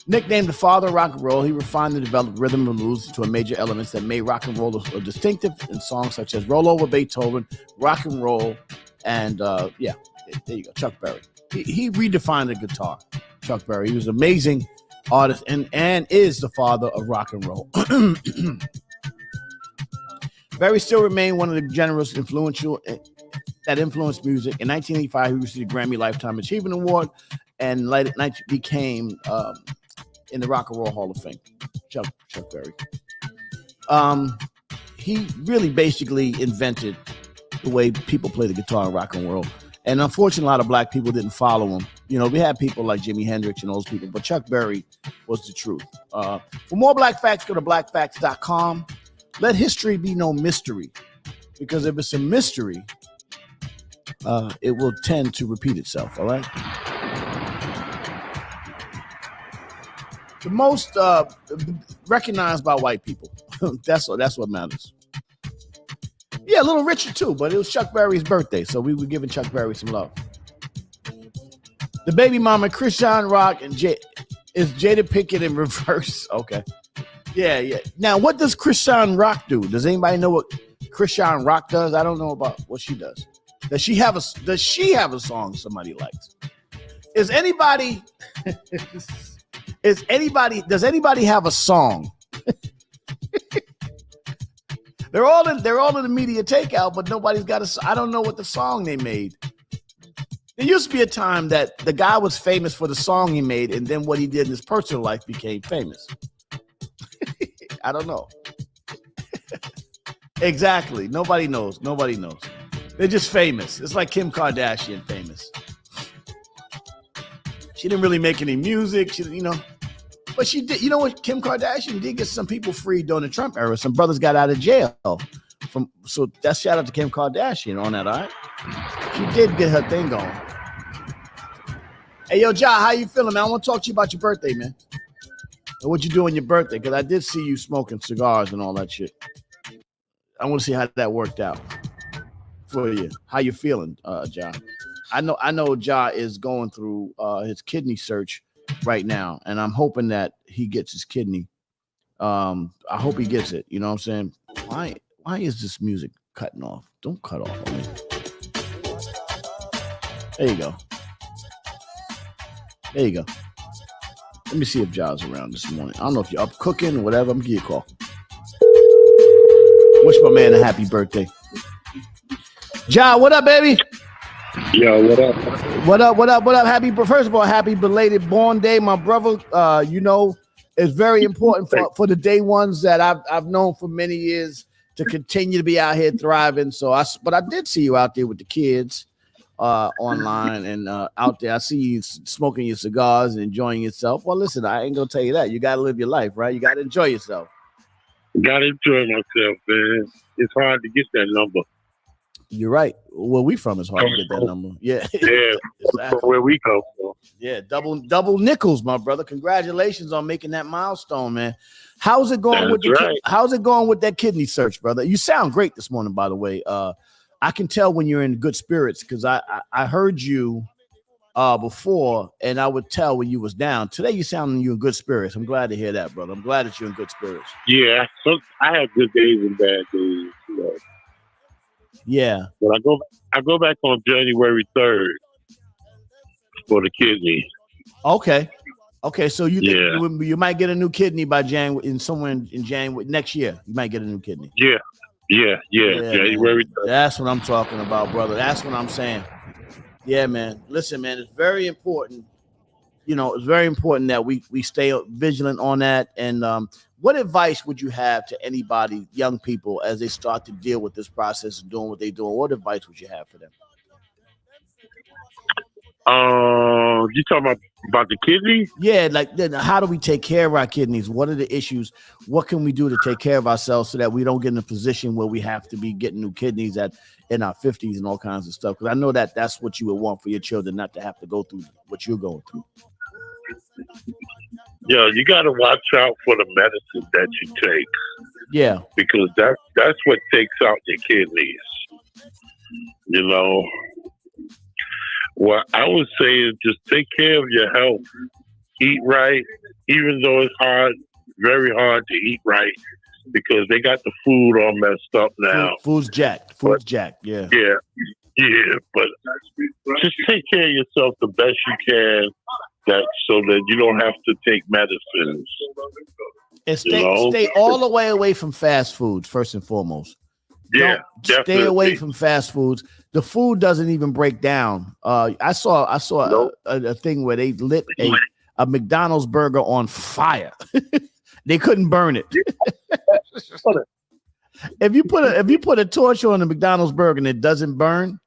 Nicknamed the father of rock and roll, he refined and developed rhythm and blues to a major elements that made rock and roll a distinctive in songs such as Roll Over Beethoven, Rock and Roll, and there you go, Chuck Berry. He redefined the guitar. Chuck Berry. He was an amazing artist and is the father of rock and roll. Berry still remained one of the generous influential that influenced music. In 1985, he received a Grammy Lifetime Achievement Award and later became in the Rock and Roll Hall of Fame. Chuck Berry. He really basically invented the way people play the guitar in rock and roll. And unfortunately, a lot of black people didn't follow him. We had people like Jimi Hendrix and those people, but Chuck Berry was the truth. For more black facts, go to blackfacts.com. Let history be no mystery, because if it's a mystery, it will tend to repeat itself. All right. The most recognized by white people. That's what matters. Yeah, Little Richard too, but it was Chuck Berry's birthday, so we were giving Chuck Berry some love. The baby mama, Chrisean Rock, and is Jada Pinkett in reverse. Okay. Yeah. Now, what does Chrisean Rock do? Does anybody know what Chrisean Rock does? I don't know about what she does. Does she have a song somebody likes? Does anybody have a song? They're all in the media takeout, but nobody's got I don't know what the song they made. There used to be a time that the guy was famous for the song he made, and then what he did in his personal life became famous. I don't know. Exactly. Nobody knows. They're just famous. It's like Kim Kardashian famous. She didn't really make any music. But she did. You know what? Kim Kardashian did get some people free during the Trump era. Some brothers got out of jail. So that's shout out to Kim Kardashian on that, all right? She did get her thing going. Hey, yo, Ja, how you feeling, man? I want to talk to you about your birthday, man. And what you do on your birthday, because I did see you smoking cigars and all that shit. I want to see how that worked out for you. How you feeling, Ja? I know Ja is going through his kidney search right now, and I'm hoping that he gets his kidney. I hope he gets it. You know what I'm saying? Why is this music cutting off? Don't cut off on me. There you go. There you go. Let me see if Ja's around this morning. I don't know if you're up cooking or whatever. I'm gonna give you a call. Wish my man a happy birthday. Ja, what up, baby? Yo, what up? What up? What up? What up? First of all, happy belated born day, my brother. It's very important for the day ones that I've known for many years to continue to be out here thriving. But I did see you out there with the kids online and out there. I see you smoking your cigars and enjoying yourself. Well, listen, I ain't gonna tell you that. You got to live your life, right? You got to enjoy yourself. Got to enjoy myself, man. It's hard to get that number. You're right. Where we from is hard to get that number. Yeah. Yeah. Exactly. Where we come from. Yeah. Double nickels, my brother. Congratulations on making that milestone, man. How's it going How's it going with that kidney search, brother? You sound great this morning, by the way. I can tell when you're in good spirits because I heard you before, and I would tell when you was down. Today you sound you in good spirits. I'm glad to hear that, brother. I'm glad that you're in good spirits. Yeah, so I have good days and bad days. You know. Yeah, but I go back on January 3rd for the kidney. Okay, so you think you might get a new kidney by January somewhere in January next year. You might get a new kidney. Yeah. January 3rd. That's what I'm talking about, brother. That's what I'm saying. Yeah, man. Listen, man, it's very important. You know, it's very important that we stay vigilant on that. And what advice would you have to anybody, young people, as they start to deal with this process and doing what they're doing? What advice would you have for them? You talking about the kidney? Yeah, like how do we take care of our kidneys? What are the issues? What can we do to take care of ourselves so that we don't get in a position where we have to be getting new kidneys in our 50s and all kinds of stuff? Because I know that's what you would want for your children, not to have to go through what you're going through. Yeah, you got to watch out for the medicine that you take. Yeah, because that's what takes out your kidneys. You know. What I would say is just take care of your health. Eat right, even though it's hard, very hard to eat right because they got the food all messed up now. Food's jacked. Yeah. Yeah. But just take care of yourself the best you can, so that you don't have to take medicines. And stay all the way away from fast foods, first and foremost. Yeah, definitely. Stay away from fast foods. The food doesn't even break down. I saw a thing where they lit a McDonald's burger on fire. They couldn't burn it. If you put a torch on a McDonald's burger and it doesn't burn,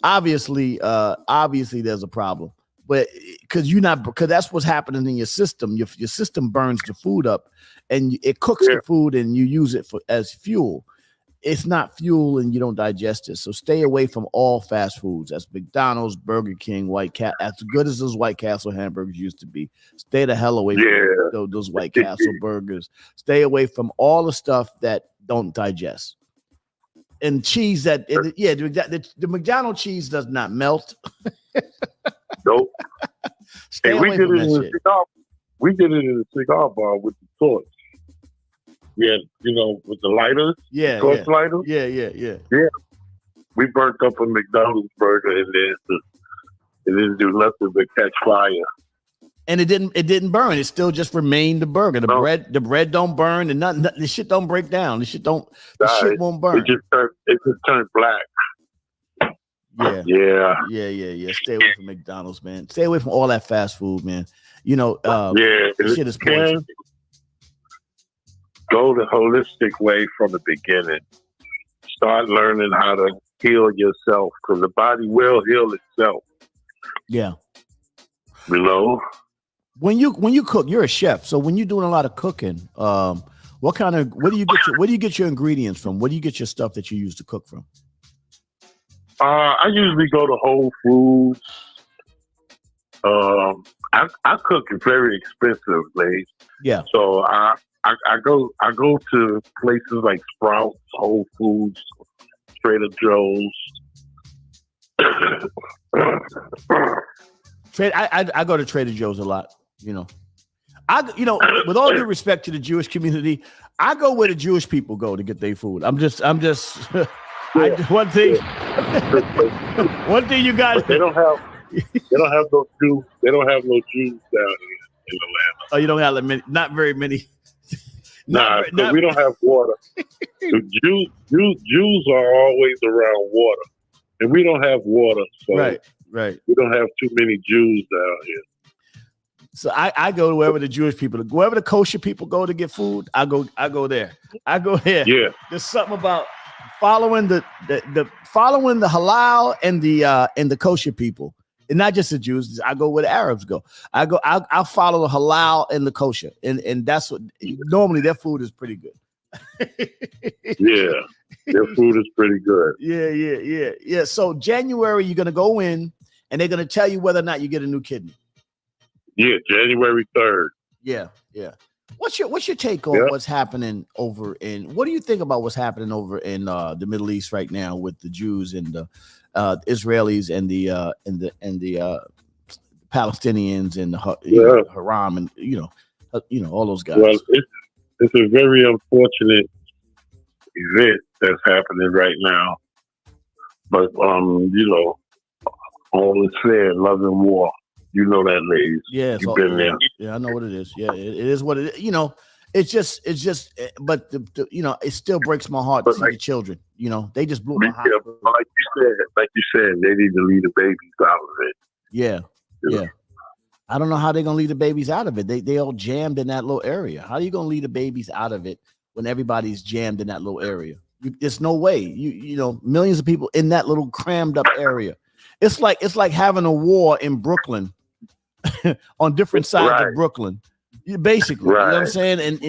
obviously there's a problem. But because that's what's happening in your system. Your system burns the food up, and it cooks the food, and you use it as fuel. It's not fuel, and you don't digest it. So stay away from all fast foods. That's McDonald's, Burger King, White Castle. As good as those White Castle hamburgers used to be, stay the hell away from those White Castle burgers. Stay away from all the stuff that don't digest. And cheese the McDonald's cheese does not melt. Nope. Stay away from that shit. We did it in a cigar bar with the torch. Yeah, with the lighters. Yeah, torch lighters. Yeah. We burnt up a McDonald's burger, and then it didn't do nothing but catch fire. And it didn't burn. It still just remained the burger. The bread don't burn, and nothing. The shit don't break down. The shit won't burn. It just turned black. Yeah. Stay away from McDonald's, man. Stay away from all that fast food, man. Shit is poison. Go the holistic way from the beginning. Start learning how to heal yourself, because the body will heal itself. Yeah. When you cook, you're a chef. So when you're doing a lot of cooking, where do you get your ingredients from? Where do you get your stuff that you use to cook from? I usually go to Whole Foods. I cook very expensively. Yeah. So I go to places like Sprouts, Whole Foods, Trader Joe's, I go to Trader Joe's a lot. You know, with all due respect to the Jewish community, I go where the Jewish people go to get their food. I'm just. One thing you got. But they don't have those Jews. They don't have no Jews down here in Atlanta. Oh, you don't have not very many. We don't have water. The Jews are always around water, and we don't have water. So right. We don't have too many Jews down here. So I go to wherever the Jewish people, wherever the kosher people go to get food, I go there. I go there. Yeah. There's something about following the halal and the kosher people. And not just the Jews. I go where the Arabs go. I follow the halal and the kosher. And that's what normally their food is pretty good. Yeah. Their food is pretty good. Yeah. So January, you're gonna go in and they're gonna tell you whether or not you get a new kidney. Yeah, January 3rd. Yeah. What's your take on what's happening over in? What do you think about what's happening over in the Middle East right now with the Jews and the Israelis and the Palestinians and the Haram and all those guys? Well, it's a very unfortunate event that's happening right now. But all is fair, love and war. You know that, ladies. Yeah, you've been there. Yeah, I know what it is. Yeah, it is what it is. It's just. But it still breaks my heart to see the children. They just blew my heart. Like you said, they need to leave the babies out of it. Yeah. I don't know how they're gonna leave the babies out of it. They all jammed in that little area. How are you gonna leave the babies out of it when everybody's jammed in that little area? There's no way. You millions of people in that little crammed up area. It's like having a war in Brooklyn. On different sides of Brooklyn, basically, you know what I'm saying, and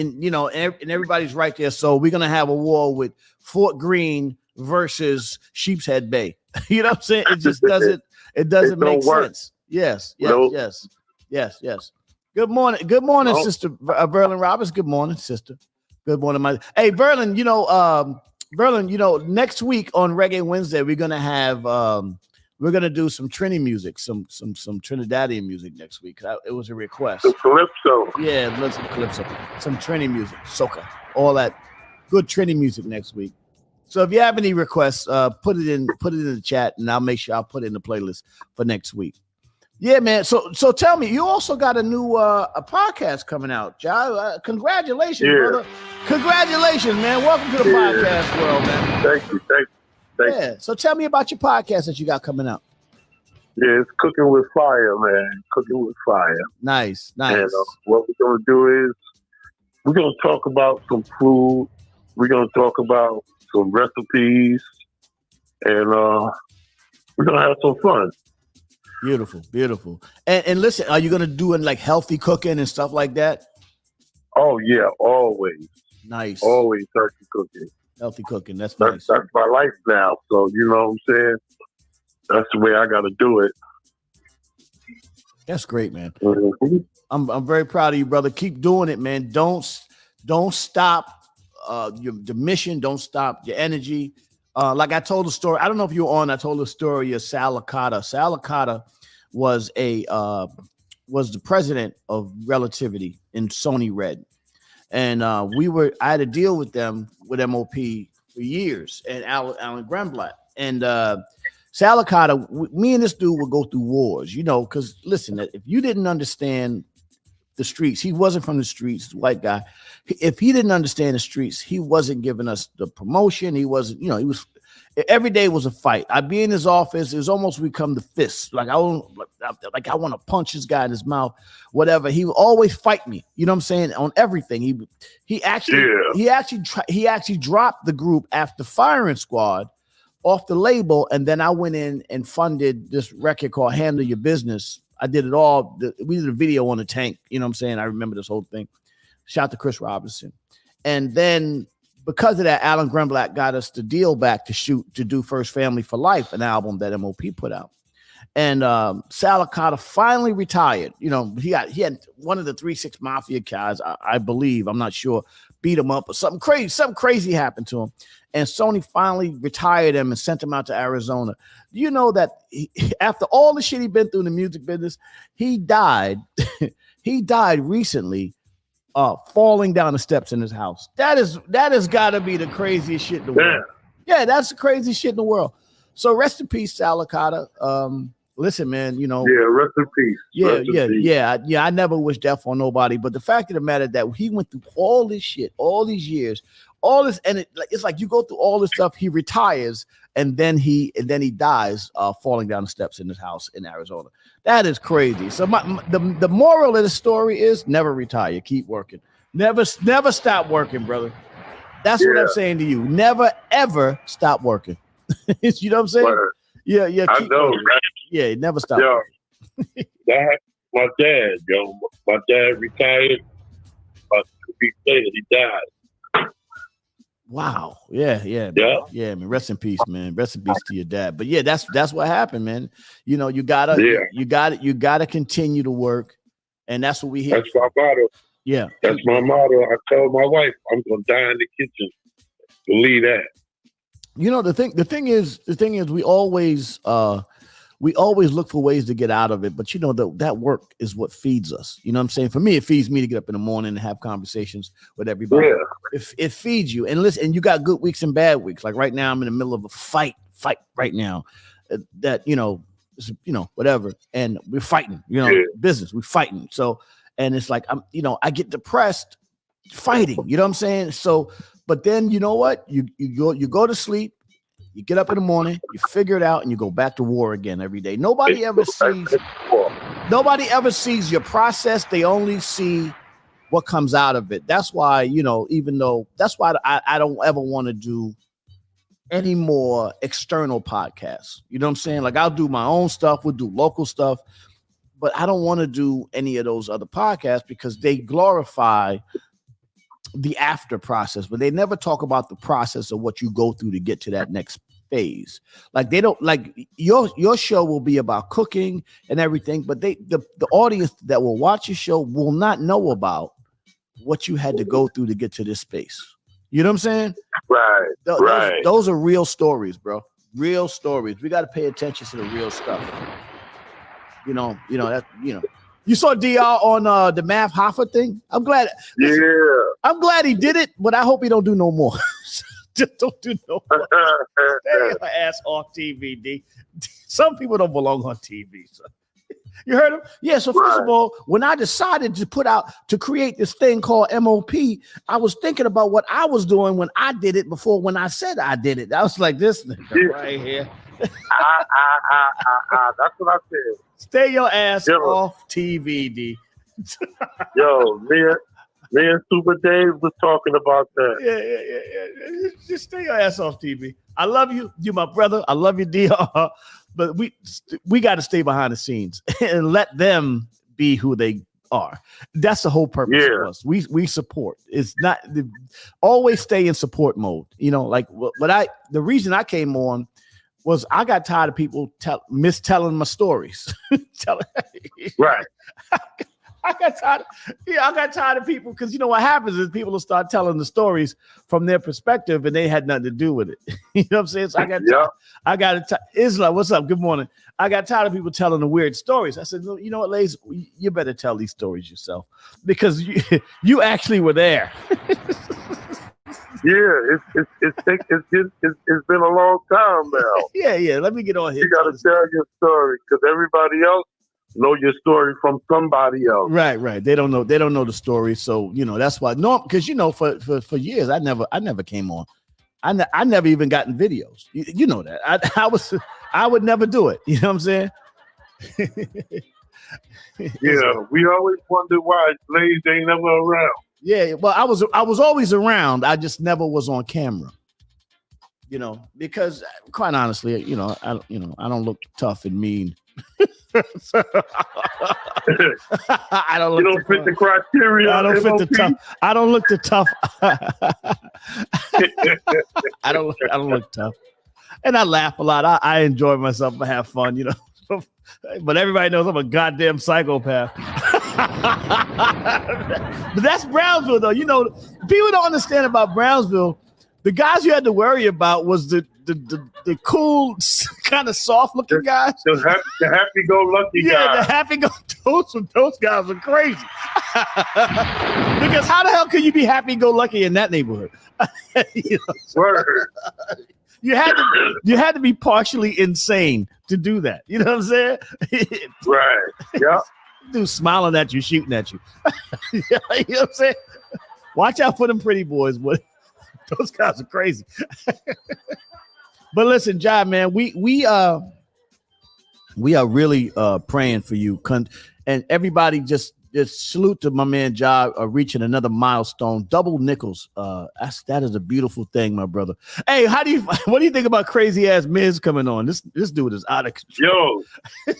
everybody's right there. So we're gonna have a war with Fort Greene versus Sheepshead Bay. You know what I'm saying? It just doesn't. It doesn't make sense. Yes. Good morning, Sister Verlin Roberts. Good morning, sister. Good morning, Hey, Verlin. Next week on Reggae Wednesday, we're gonna have. We're gonna do some Trini music, some Trinidadian music next week. It was a request. Some calypso. Yeah, let's some calypso, some Trini music, soca, all that good Trini music next week. So if you have any requests, put it in the chat, and I'll make sure I'll put it in the playlist for next week. Yeah, man. So tell me, you also got a new a podcast coming out, Ja. Congratulations, brother. Congratulations, man. Welcome to the podcast world, man. Thank you. Yeah. So tell me about your podcast that you got coming out. Yeah, it's Cooking with Fire, man. Cooking with Fire. Nice. And what we're going to do is we're going to talk about some food. We're going to talk about some recipes. And we're going to have some fun. Beautiful. And listen, are you going to do like healthy cooking and stuff like that? Oh, yeah, always. Nice. Always healthy cooking. Healthy cooking. That's nice. That's my life now. So, you know what I'm saying? That's the way I got to do it. That's great, man. Mm-hmm. I'm very proud of you, brother. Keep doing it, man. Don't stop the mission. Don't stop your energy. Like I told the story. I don't know if you were on. I told the story of Sal Licata. Sal Licata was the president of Relativity in Sony Red. And I had a deal with them with MOP for years, and Alan Gremblatt. And Sal Licata, me and this dude would go through wars, because listen, if you didn't understand the streets, he wasn't from the streets, white guy. If he didn't understand the streets, he wasn't giving us the promotion. He wasn't, he was. Every day was a fight. I'd be in his office. It was almost become the fist. Like I want to punch this guy in his mouth, whatever. He would always fight me. You know what I'm saying? On everything. He actually dropped the group after Firing Squad off the label, and then I went in and funded this record called Handle Your Business. I did it all. We did a video on the tank. You know what I'm saying? I remember this whole thing. Shout out to Chris Robinson, and then. Because of that, Alan Gremblatt got us the deal back to do First Family for Life, an album that MOP put out. And Sal Licata finally retired. You know, he had one of the 3-6 Mafia guys, I believe, I'm not sure, beat him up or something crazy happened to him. And Sony finally retired him and sent him out to Arizona. You know that after all the shit he'd been through in the music business, he died. He died recently, falling down the steps in his house. That has got to be the craziest shit in the world. Yeah, that's the craziest shit in the world. So rest in peace, Sal Licata. Listen, man, you know. Yeah, rest in peace. Yeah. I never wish death on nobody, but the fact of the matter that he went through all this shit, all these years, all this, and it's like you go through all this stuff. He retires, and then he dies, falling down the steps in his house in Arizona. That is crazy. So the moral of the story is never retire. Keep working. Never stop working, brother. That's what I'm saying to you. Never ever stop working. You know what I'm saying? Right. Yeah. I know, working. right? Yeah, never stop. That my dad, yo. My dad retired. 2 weeks later, he died. Wow. Yeah. Man. Rest in peace, man. Rest in peace to your dad. But yeah, that's what happened, man. You know, you gotta continue to work, and that's what we hear. That's my motto. Yeah, that's my motto. I tell my wife, I'm gonna die in the kitchen. Believe that. You know, the thing is, we always look for ways to get out of it, but you know, that work is what feeds us. You know what I'm saying? For me, it feeds me to get up in the morning and have conversations with everybody. Yeah. It feeds you. And listen, and you got good weeks and bad weeks. Like right now, I'm in the middle of a fight right now that, you know, whatever. And we're fighting, business, we're fighting. So, and it's like, I get depressed fighting, you know what I'm saying? So, but then you know what? You go to sleep, you get up in the morning, you figure it out, and you go back to war again every day. Nobody ever sees your process. They only see what comes out of it. That's why, that's why I don't ever want to do any more external podcasts. You know what I'm saying? Like I'll do my own stuff, we'll do local stuff, but I don't want to do any of those other podcasts because they glorify the after process, but they never talk about the process of what you go through to get to that next phase. Like they don't, like your show will be about cooking and everything, but the audience that will watch your show will not know about what you had to go through to get to this space. You know what I'm saying? Right. Those are real stories, bro. Real stories. We got to pay attention to the real stuff. You saw DR on the Math Hoffa thing. I'm glad. Listen, I'm glad he did it, but I hope he don't do no more. Just don't do no more. Stay your ass off TV, D. Some people don't belong on TV. So. You heard him? Yeah. So first of all, when I decided to create this thing called MOP, I was thinking about what I was doing when I did it before when I said I did it. I was like, this nigga right here. That's what I said. Stay your ass off TV, D. Yo, me and Super Dave was talking about that. Yeah. Just stay your ass off TV. I love you. You my brother. I love you, DR. But we got to stay behind the scenes and let them be who they are. That's the whole purpose of us. We support. It's not always stay in support mode. Like the reason I came on was I got tired of people mistelling my stories. Right. I got tired of people because what happens is people will start telling the stories from their perspective and they had nothing to do with it. You know what I'm saying? So I got Isla, what's up? Good morning. I got tired of people telling the weird stories. I said, you know what, Lays, you better tell these stories yourself because you actually were there. Yeah, it's been a long time now. Yeah. Let me get on here. You got to tell your story because everybody else know your story from somebody else. Right. They don't know the story. So, that's why. No, because, for years, I never came on. I never even gotten videos. You know that. I would never do it. You know what I'm saying? Yeah, we always wonder why Blaze ain't never around. Yeah, well, I was always around. I just never was on camera. Because quite honestly, I don't look tough and mean. I don't look. You don't fit the criteria. I don't fit the tough. I don't look the tough. I don't look tough, and I laugh a lot. I enjoy myself. I have fun. But everybody knows I'm a goddamn psychopath. But that's Brownsville, though. You know, people don't understand about Brownsville. The guys you had to worry about was the cool, kind of soft-looking guys. The happy-go-lucky guys. Yeah, the those guys are crazy. Because how the hell can you be happy-go-lucky in that neighborhood? You know, Word. You had to be partially insane to do that. You know what I'm saying? Right. Yeah. Dude smiling at you, shooting at you. You know what I'm saying? Watch out for them pretty boys, boy. Those guys are crazy. But listen, Jai, man, we are really praying for you. And everybody just salute to my man Jai reaching another milestone. Double nickels. That is a beautiful thing, my brother. Hey, what do you think about crazy ass Miz coming on? This dude is out of control.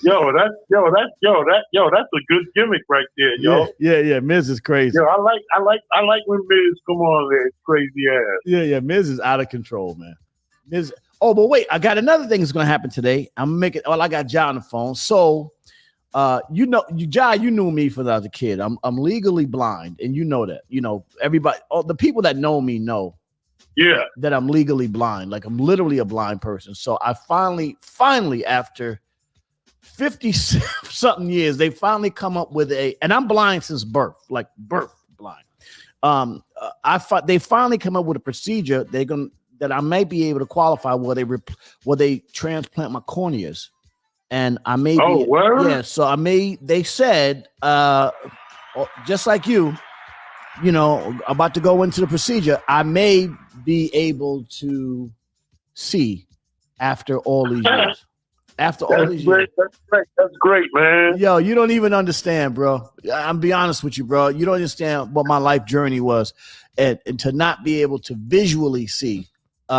Yo, that's a good gimmick right there, yo. Yeah. Miz is crazy. Yo, I like when Miz come on there, crazy ass. Yeah. Miz is out of control, man. Miz. Oh, but wait, I got another thing that's gonna happen today. I got Jai on the phone. So Jai, you knew me when I was a kid. I'm legally blind, and you know that. You know, everybody, all the people that know me know that I'm legally blind. Like, I'm literally a blind person. So I finally, after 50-something years, they finally come up with and I'm blind since birth, like birth blind. They finally come up with a procedure that I may be able to qualify where they transplant my corneas. And I may so they said, just like you know, about to go into the procedure, I may be able to see after all these years. Years. That's great, man. Yo, you don't even understand, bro. I'm be honest with you, bro. You don't understand what my life journey was. And to not be able to visually see.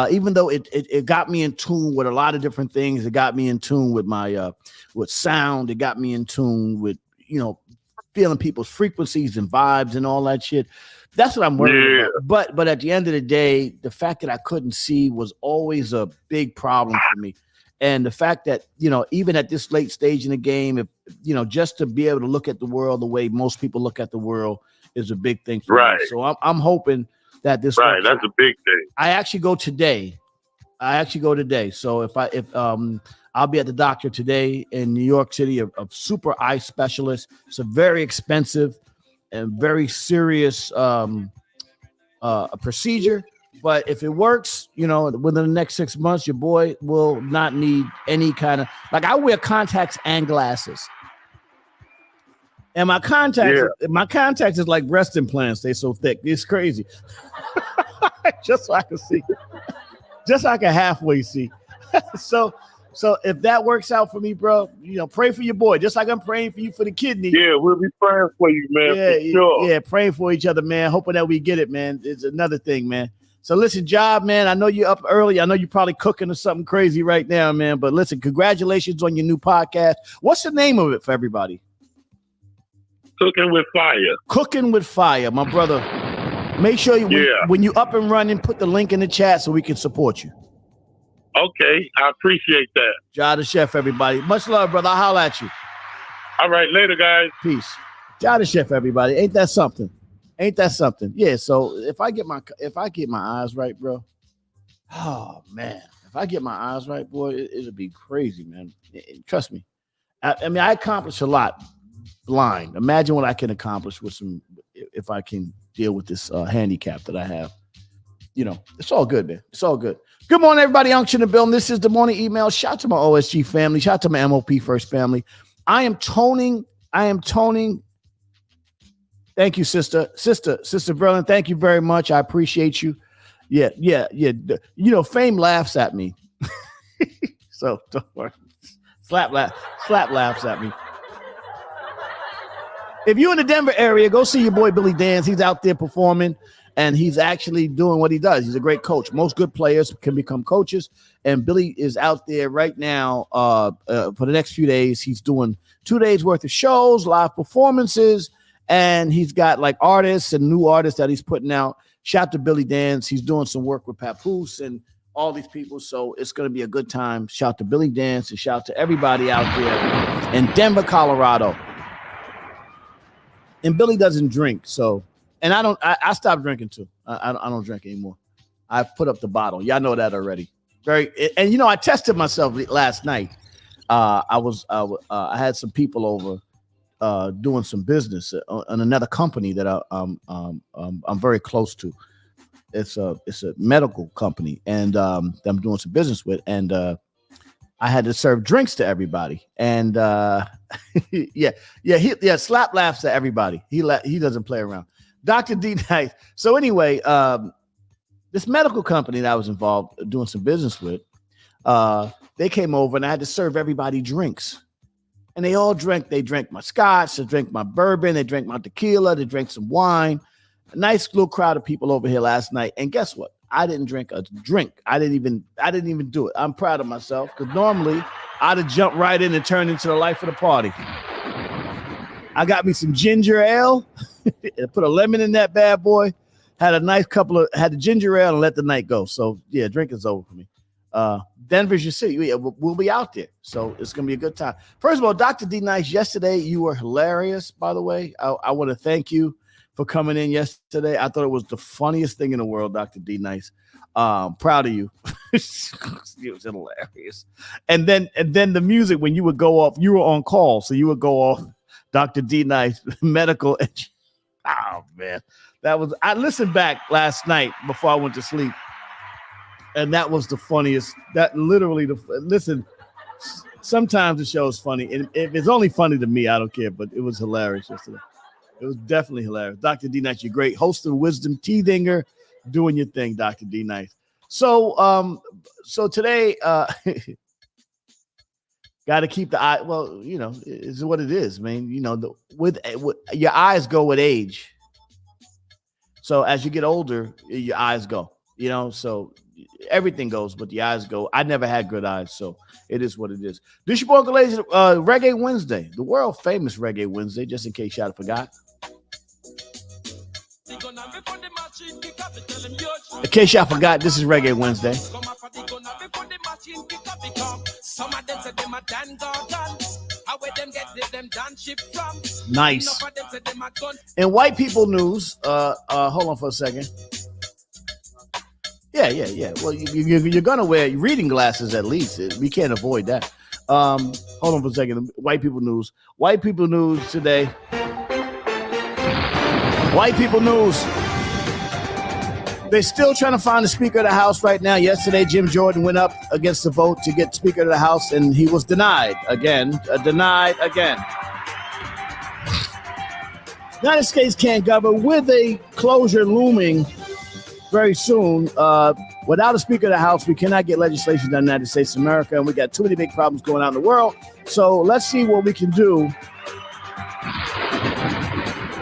Even though it got me in tune with a lot of different things, it got me in tune with my with sound. It got me in tune with, you know, feeling people's frequencies and vibes and all that shit. That's what I'm worried about. But at the end of the day, the fact that I couldn't see was always a big problem for me. And the fact that, you know, even at this late stage in the game, if you know, just to be able to look at the world the way most people look at the world is a big thing for me. So I'm hoping that this that's a big thing. I actually go today. So I'll be at the doctor today in New York City, a super eye specialist. It's a very expensive and very serious procedure. But if it works, you know, within the next 6 months, your boy will not need any kind of, like, I wear contacts and glasses. And my contacts is like breast implants. They so thick. It's crazy. Just so I can see. Just so I can halfway see. So if that works out for me, bro, you know, pray for your boy. Just like I'm praying for you for the kidney. Yeah, we'll be praying for you, man. Yeah, for sure. Yeah, praying for each other, man. Hoping that we get it, man. It's another thing, man. So listen, Job, man, I know you're up early. I know you're probably cooking or something crazy right now, man. But listen, congratulations on your new podcast. What's the name of it for everybody? Cooking with Fire. Cooking with Fire, my brother. Make sure when you up and running, put the link in the chat so we can support you. Okay, I appreciate that. Jai the Chef, everybody. Much love, brother. I'll holler at you. All right, later, guys. Peace. Jai the Chef, everybody. Ain't that something? Yeah. So if I get my eyes right, bro. Oh man, if I get my eyes right, boy, it'll be crazy, man. Trust me. I mean, I accomplished a lot blind. Imagine what I can accomplish if I can deal with this handicap that I have. You know, it's all good, man. It's all good. Good morning, everybody. Unction in the building. This is the morning email. Shout out to my OSG family. Shout out to my MOP First family. I am toning. Thank you, Sister Berlin. Thank you very much. I appreciate you. Yeah. You know, Fame laughs at me. So don't worry. Slap laughs at me. If you're in the Denver area, go see your boy Billy Dance. He's out there performing, and he's actually doing what he does. He's a great coach. Most good players can become coaches, and Billy is out there right now for the next few days. He's doing 2 days worth of shows, live performances, and he's got like artists and new artists that he's putting out. Shout out to Billy Dance. He's doing some work with Papoose and all these people. So it's going to be a good time. Shout to Billy Dance and shout to everybody out there in Denver, Colorado. And Billy doesn't drink, so and I stopped drinking too. I don't drink anymore. I put up the bottle. Y'all know that already. And I tested myself last night. I had some people over doing some business on another company that I'm very close to. It's a medical company, and I'm doing some business with, and I had to serve drinks to everybody, and Slap laughs at everybody. He doesn't play around. Dr. D Nice. So anyway, this medical company that I was involved doing some business with, they came over and I had to serve everybody drinks. And they all drank. They drank my scotch, they drank my bourbon, they drank my tequila, they drank some wine. A nice little crowd of people over here last night. And guess what? I didn't drink a drink. I didn't even do it. I'm proud of myself because normally I'd have jumped right in and turned into the life of the party. I got me some ginger ale, put a lemon in that bad boy, had the ginger ale and let the night go. So yeah, drinking's over for me. Denver's your city. Yeah, we'll be out there. So it's going to be a good time. First of all, Dr. D Nice, yesterday you were hilarious, by the way. I want to thank you for coming in yesterday. I thought it was the funniest thing in the world, Dr. D Nice. Proud of you. It was hilarious. And then the music, when you would go off, you were on call. So you would go off Dr. D Nice medical. Oh man. I listened back last night before I went to sleep. And that was the funniest. That literally listen, sometimes the show is funny. And if it's only funny to me, I don't care, but it was hilarious yesterday. It was definitely hilarious. Dr. D Nice, you're great. Host of Wisdom Teethinger, doing your thing, Dr. D Nice. So today, got to keep the eye. Well, it's what it is, man. With your eyes go with age. So as you get older, your eyes go. So everything goes, but the eyes go. I never had good eyes, so it is what it is. This your boy Uncle Lazy, Reggae Wednesday, the world famous Reggae Wednesday, just in case y'all forgot. In case y'all forgot, this is Reggae Wednesday. Nice. In white people news, hold on for a second. Yeah. Well, you're gonna wear reading glasses at least. We can't avoid that. Hold on for a second. White people news. White people news today. White people news. They're still trying to find the Speaker of the House right now. Yesterday, Jim Jordan went up against the vote to get Speaker of the House, and he was denied again. Denied again. United States can't govern with a closure looming very soon. Without a Speaker of the House, we cannot get legislation done in the United States of America, and we got too many big problems going on in the world. So let's see what we can do.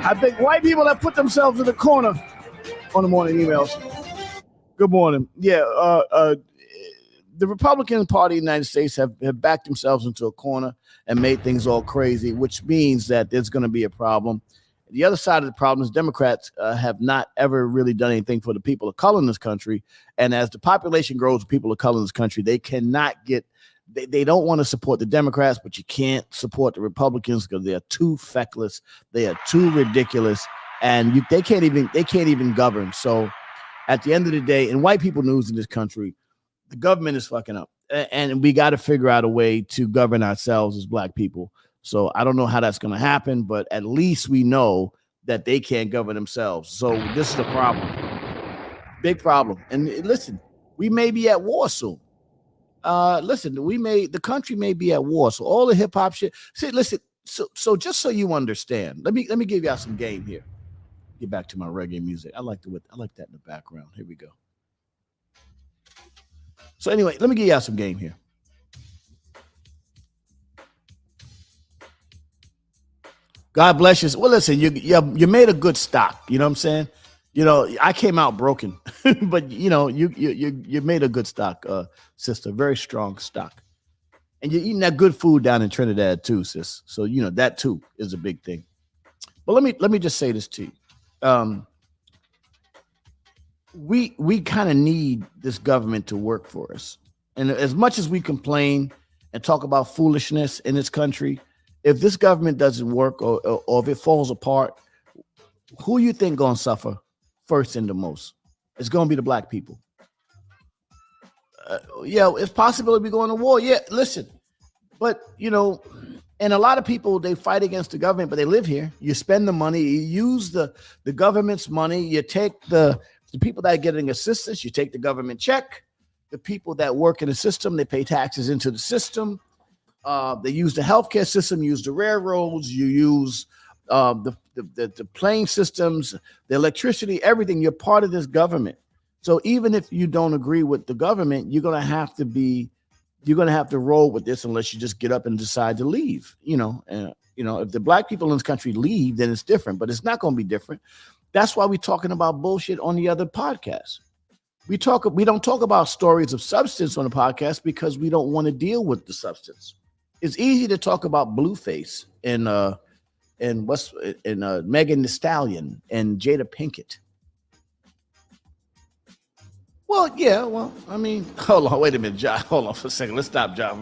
I think white people have put themselves in the corner on the morning emails. Good morning. Yeah, the Republican Party in the United States have backed themselves into a corner and made things all crazy, which means that there's going to be a problem. The other side of the problem is Democrats have not ever really done anything for the people of color in this country. And as the population grows, people of color in this country, they cannot get, they don't want to support the Democrats, but you can't support the Republicans because they are too feckless. They are too ridiculous. And they can't even govern. So at the end of the day, in white people news in this country, the government is fucking up. And we got to figure out a way to govern ourselves as black people. So I don't know how that's going to happen, but at least we know that they can't govern themselves. So this is the problem. Big problem. And listen, we may be at war soon. The country may be at war. So all the hip hop shit. See, listen, so just so you understand, let me give y'all some game here. Get back to my reggae music. I like that in the background. Here we go. So anyway, let me give y'all some game here. God bless you. Well, listen, you made a good stock. You know what I'm saying? I came out broken, but you made a good stock, sister. Very strong stock, and you're eating that good food down in Trinidad too, sis. So that too is a big thing. But let me just say this to you. we kind of need this government to work for us. And as much as we complain and talk about foolishness in this country, if this government doesn't work or if it falls apart, who you think gonna suffer first and the most? It's gonna be the black people. Yeah, it's possible we go into war. Yeah, listen, but and a lot of people, they fight against the government, but they live here. You spend the money, you use the government's money. You take the people that are getting assistance, you take the government check. The people that work in the system, they pay taxes into the system. They use the healthcare system, use the railroads, you use the plane systems, the electricity, everything. You're part of this government. So even if you don't agree with the government, you're gonna have to roll with this unless you just get up and decide to leave. If the black people in this country leave, then it's different, but it's not gonna be different. That's why we're talking about bullshit on the other podcast. We don't talk about stories of substance on the podcast because we don't want to deal with the substance. It's easy to talk about Blueface and Megan Thee Stallion and Jada Pinkett. Well, yeah. Well, I mean, hold on. Wait a minute, John. Hold on for a second. Let's stop, John.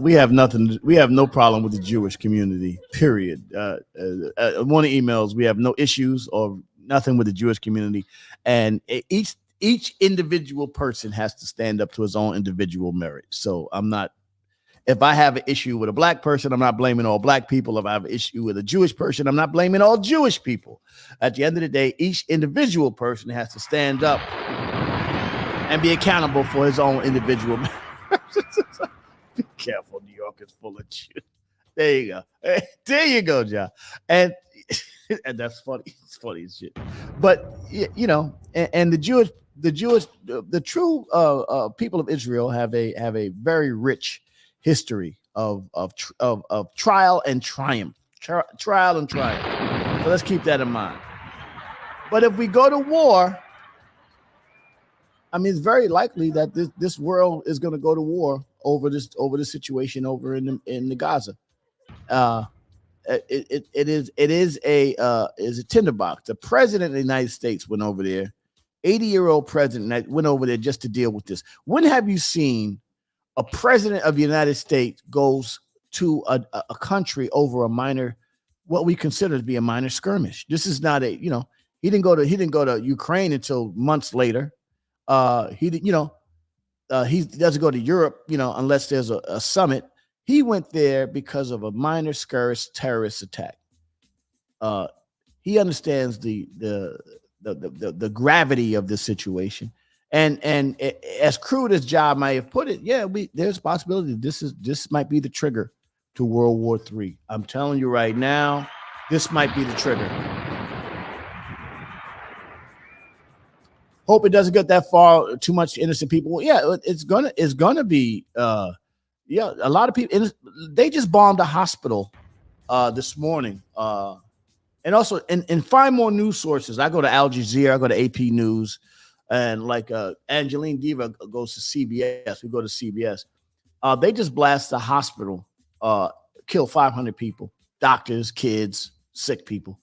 We have no problem with the Jewish community, period. One of the emails, we have no issues or nothing with the Jewish community. And each individual person has to stand up to his own individual merit. So if I have an issue with a black person, I'm not blaming all black people. If I have an issue with a Jewish person, I'm not blaming all Jewish people. At the end of the day, each individual person has to stand up and be accountable for his own individual merit. Be careful, New York is full of shit. There you go. There you go, John. And that's funny. It's funny as shit. But and the true people of Israel have a very rich history of trial and triumph. Trial and triumph. So let's keep that in mind. But if we go to war, I mean, it's very likely that this world is going to go to war over this situation over in the Gaza. It is a tinderbox. The president of the United States went over there. 80-year-old president that went over there just to deal with this. When have you seen a president of the United States goes to a country over a minor, what we consider to be a minor skirmish? This is not he didn't go to Ukraine until months later. He doesn't go to Europe, unless there's a summit. He went there because of a minor skirmish terrorist attack. He understands the gravity of this situation, and as crude as Job might have put it, there's a possibility this might be the trigger to World War III. I'm telling you right now, this might be the trigger. Hope it doesn't get that far. Too much innocent people. Yeah, it's gonna be. A lot of people. They just bombed a hospital this morning. And also, and find more news sources. I go to Al Jazeera. I go to AP News, and like Angeline Diva goes to CBS. We go to CBS. They just blast a hospital. Kill 500 people. Doctors, kids, sick people.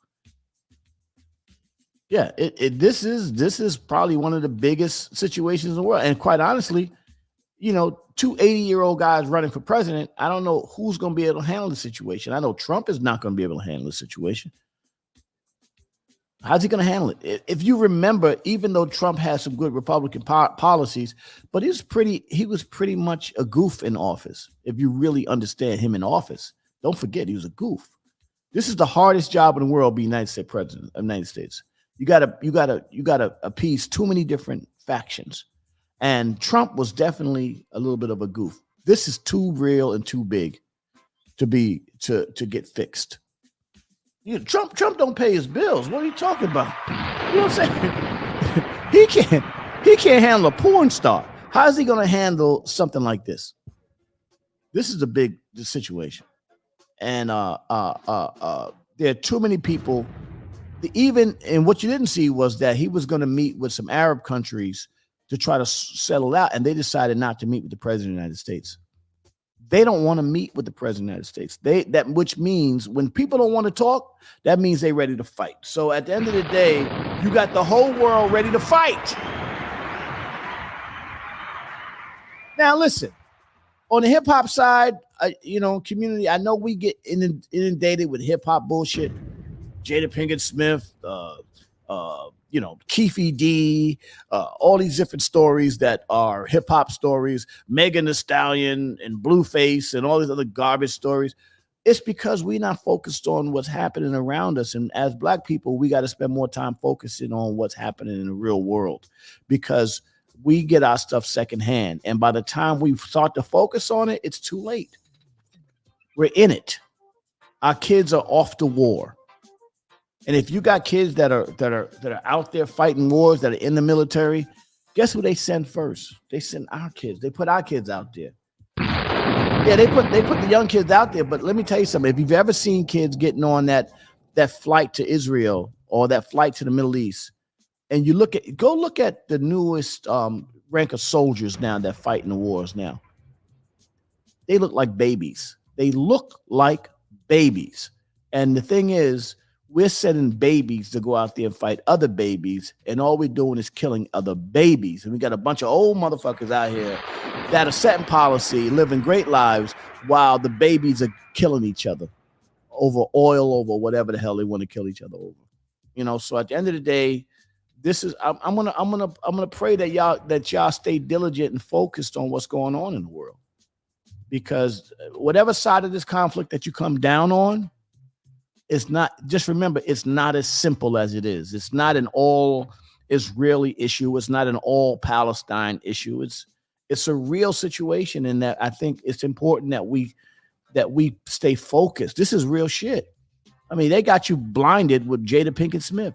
Yeah, this is probably one of the biggest situations in the world. And quite honestly, two 80-year-old guys running for president, I don't know who's going to be able to handle the situation. I know Trump is not going to be able to handle the situation. How's he going to handle it? If you remember, even though Trump has some good Republican policies, but he was pretty much a goof in office. If you really understand him in office, don't forget he was a goof. This is the hardest job in the world, being United States president of the United States. You gotta appease too many different factions, and Trump was definitely a little bit of a goof. This is too real and too big to get fixed. Trump don't pay his bills. What are you talking about? You know what I'm saying? He can't handle a porn star. How is he going to handle something like this? This is a big situation, and there are too many people. And what you didn't see was that he was going to meet with some Arab countries to try to settle out, and they decided not to meet with the president of the United States. They don't want to meet with the president of the United States. Which means when people don't want to talk, that means they're ready to fight. So at the end of the day, you got the whole world ready to fight. Now listen, on the hip hop side, community, I know we get inundated with hip hop bullshit. Jada Pinkett Smith, Keefe D, all these different stories that are hip hop stories, Megan Thee Stallion and Blueface and all these other garbage stories. It's because we're not focused on what's happening around us. And as Black people, we got to spend more time focusing on what's happening in the real world, because we get our stuff secondhand. And by the time we start to focus on it, it's too late. We're in it. Our kids are off to war. And if you got kids that are out there fighting wars, that are in the military, guess who they send first? They send our kids. They put our kids out there. Yeah, they put the young kids out there. But let me tell you something. If you've ever seen kids getting on that flight to Israel or that flight to the Middle East, and you go look at the newest rank of soldiers now that fight in the wars now. They look like babies. They look like babies. And the thing is, we're sending babies to go out there and fight other babies, and all we're doing is killing other babies. And we got a bunch of old motherfuckers out here that are setting policy, living great lives, while the babies are killing each other over oil, over whatever the hell they want to kill each other over. So at the end of the day, I'm gonna pray that y'all stay diligent and focused on what's going on in the world, because whatever side of this conflict that you come down on, it's not, just remember, it's not as simple as it is. It's not an all Israeli issue. It's not an all Palestine issue. It's a real situation, and that I think it's important that we stay focused. This is real shit. I mean, they got you blinded with Jada Pinkett Smith.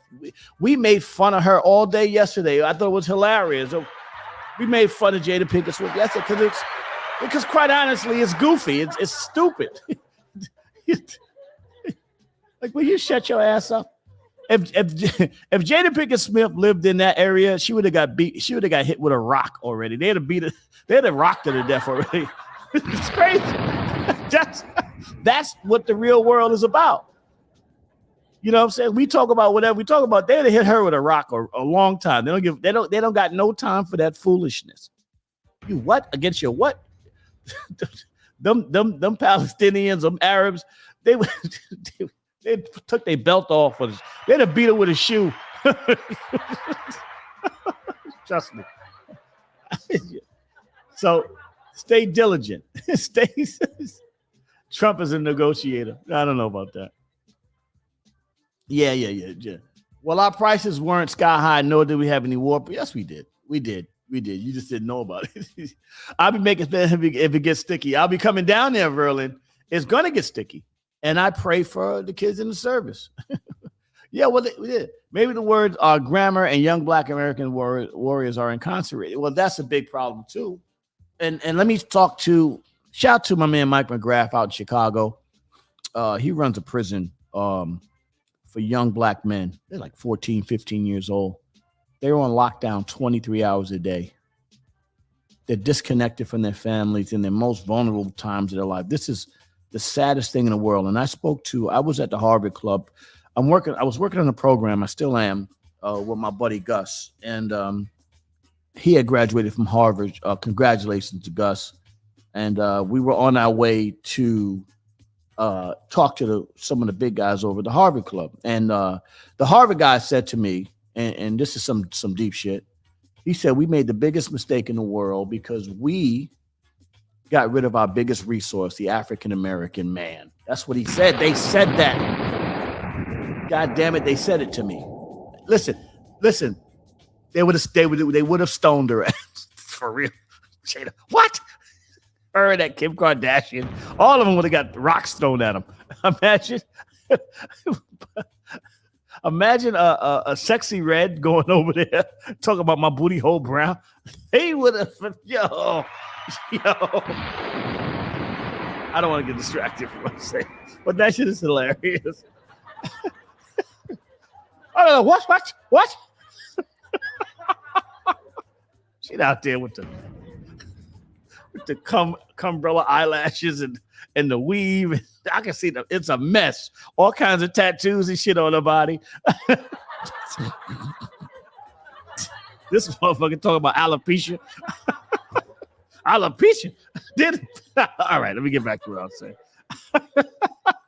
We made fun of her all day yesterday. I thought it was hilarious. We made fun of Jada Pinkett Smith yesterday because quite honestly, it's goofy. It's stupid. Like, will you shut your ass up? If Jada Pinkett Smith lived in that area, she would have got beat. She would have got hit with a rock already. They'd have rocked her to death already. It's crazy. That's what the real world is about. You know what I'm saying? We talk about whatever we talk about. They'd have hit her with a rock or a long time. They don't got no time for that foolishness. You what? Against your what? them Palestinians, them Arabs, they took their belt off. They'd have beat her with a shoe. Trust me. So stay diligent. Trump is a negotiator. I don't know about that. Yeah. Well, our prices weren't sky high, nor did we have any war. But yes, we did. We did. You just didn't know about it. I'll be making if it gets sticky. I'll be coming down there, Verlin. It's going to get sticky. And I pray for the kids in the service. Yeah, well, we did. Maybe the words grammar and young Black American warriors are incarcerated. Well, that's a big problem, too. And let me shout out to my man Mike McGrath out in Chicago. He runs a prison for young Black men. They're like 14, 15 years old. They're on lockdown 23 hours a day. They're disconnected from their families in their most vulnerable times of their life. This is the saddest thing in the world. And I was at the Harvard Club. I was working on a program, I still am, with my buddy Gus. And he had graduated from Harvard. Congratulations to Gus. And we were on our way to talk to some of the big guys over at the Harvard Club. And the Harvard guy said to me, and this is some deep shit, he said, we made the biggest mistake in the world because we got rid of our biggest resource, the African-American man. That's what he said. They said that. God damn it, they said it to me. Listen. They would have stoned her ass. For real. What? Her and that Kim Kardashian. All of them would have got rocks thrown at them. Imagine a sexy red going over there talking about my booty hole brown. They would have, yo. I don't want to get distracted from what I'm saying, but that shit is hilarious. I don't know what? She's out there with with the cumbrella eyelashes and the weave. I can see them. It's a mess. All kinds of tattoos and shit on her body. This motherfucker talking about alopecia. Alopecia. All right, let me get back to what I was saying.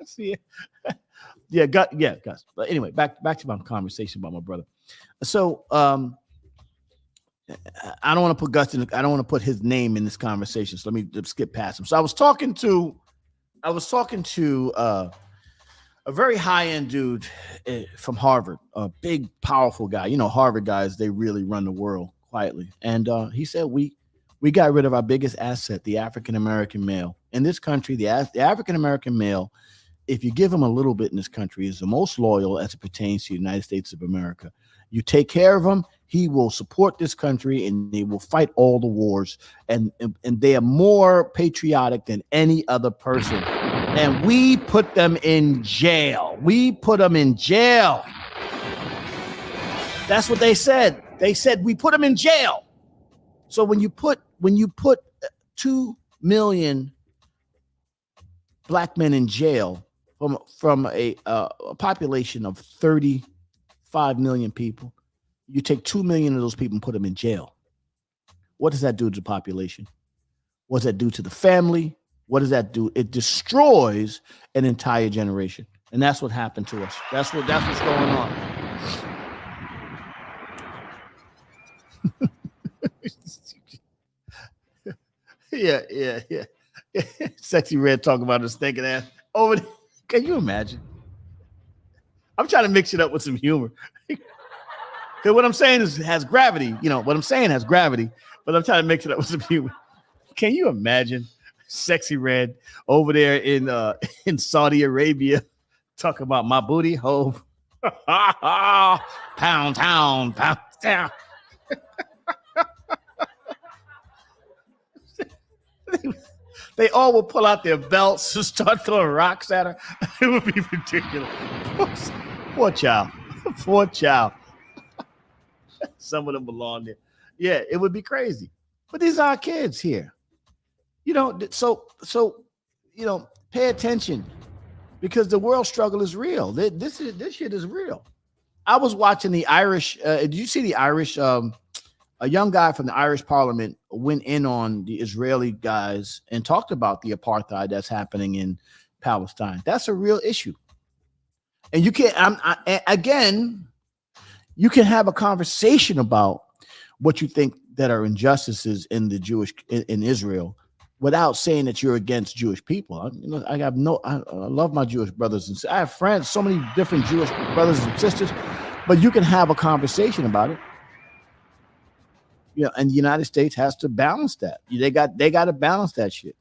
See, guys. But anyway, back to my conversation about my brother. So, I don't want to put Gus I don't want to put his name in this conversation. So let me skip past him. So I was talking to a very high-end dude from Harvard, a big, powerful guy. You know, Harvard guys, they really run the world quietly. And he said, we got rid of our biggest asset, the African-American male. In this country, the African-American male, if you give him a little bit in this country, is the most loyal as it pertains to the United States of America. You take care of him, he will support this country and they will fight all the wars. And they are more patriotic than any other person. And we put them in jail. That's what they said. They said we put them in jail. So when you put 2 million black men in jail from a population of 35 million people, you take 2 million of those people and put them in jail. What does that do to the population? What does that do to the family? What does that do? It destroys an entire generation. And that's what happened to us. That's what's going on. Yeah. Sexy Red talking about his stinking ass. Oh, can you imagine? I'm trying to mix it up with some humor. Because what I'm saying has gravity. You know, what I'm saying has gravity, but I'm trying to mix it up with some humor. Can you imagine Sexy Red over there in Saudi Arabia talking about my booty hole? Pound town. They all will pull out their belts and start throwing rocks at her. It would be ridiculous. Poor child. Some of them belong there. Yeah, it would be crazy. But these are our kids here. You know, so you know, pay attention because the world struggle is real. This shit is real. I was watching the Irish. Did you see the Irish? A young guy from the Irish Parliament went in on the Israeli guys and talked about the apartheid that's happening in Palestine. That's a real issue, and you can't. Again, you can have a conversation about what you think that are injustices in the in Israel, without saying that you're against Jewish people. I love my Jewish brothers and sisters. I have friends, so many different Jewish brothers and sisters, but you can have a conversation about it. Yeah, and the United States has to balance that. They got to balance that shit.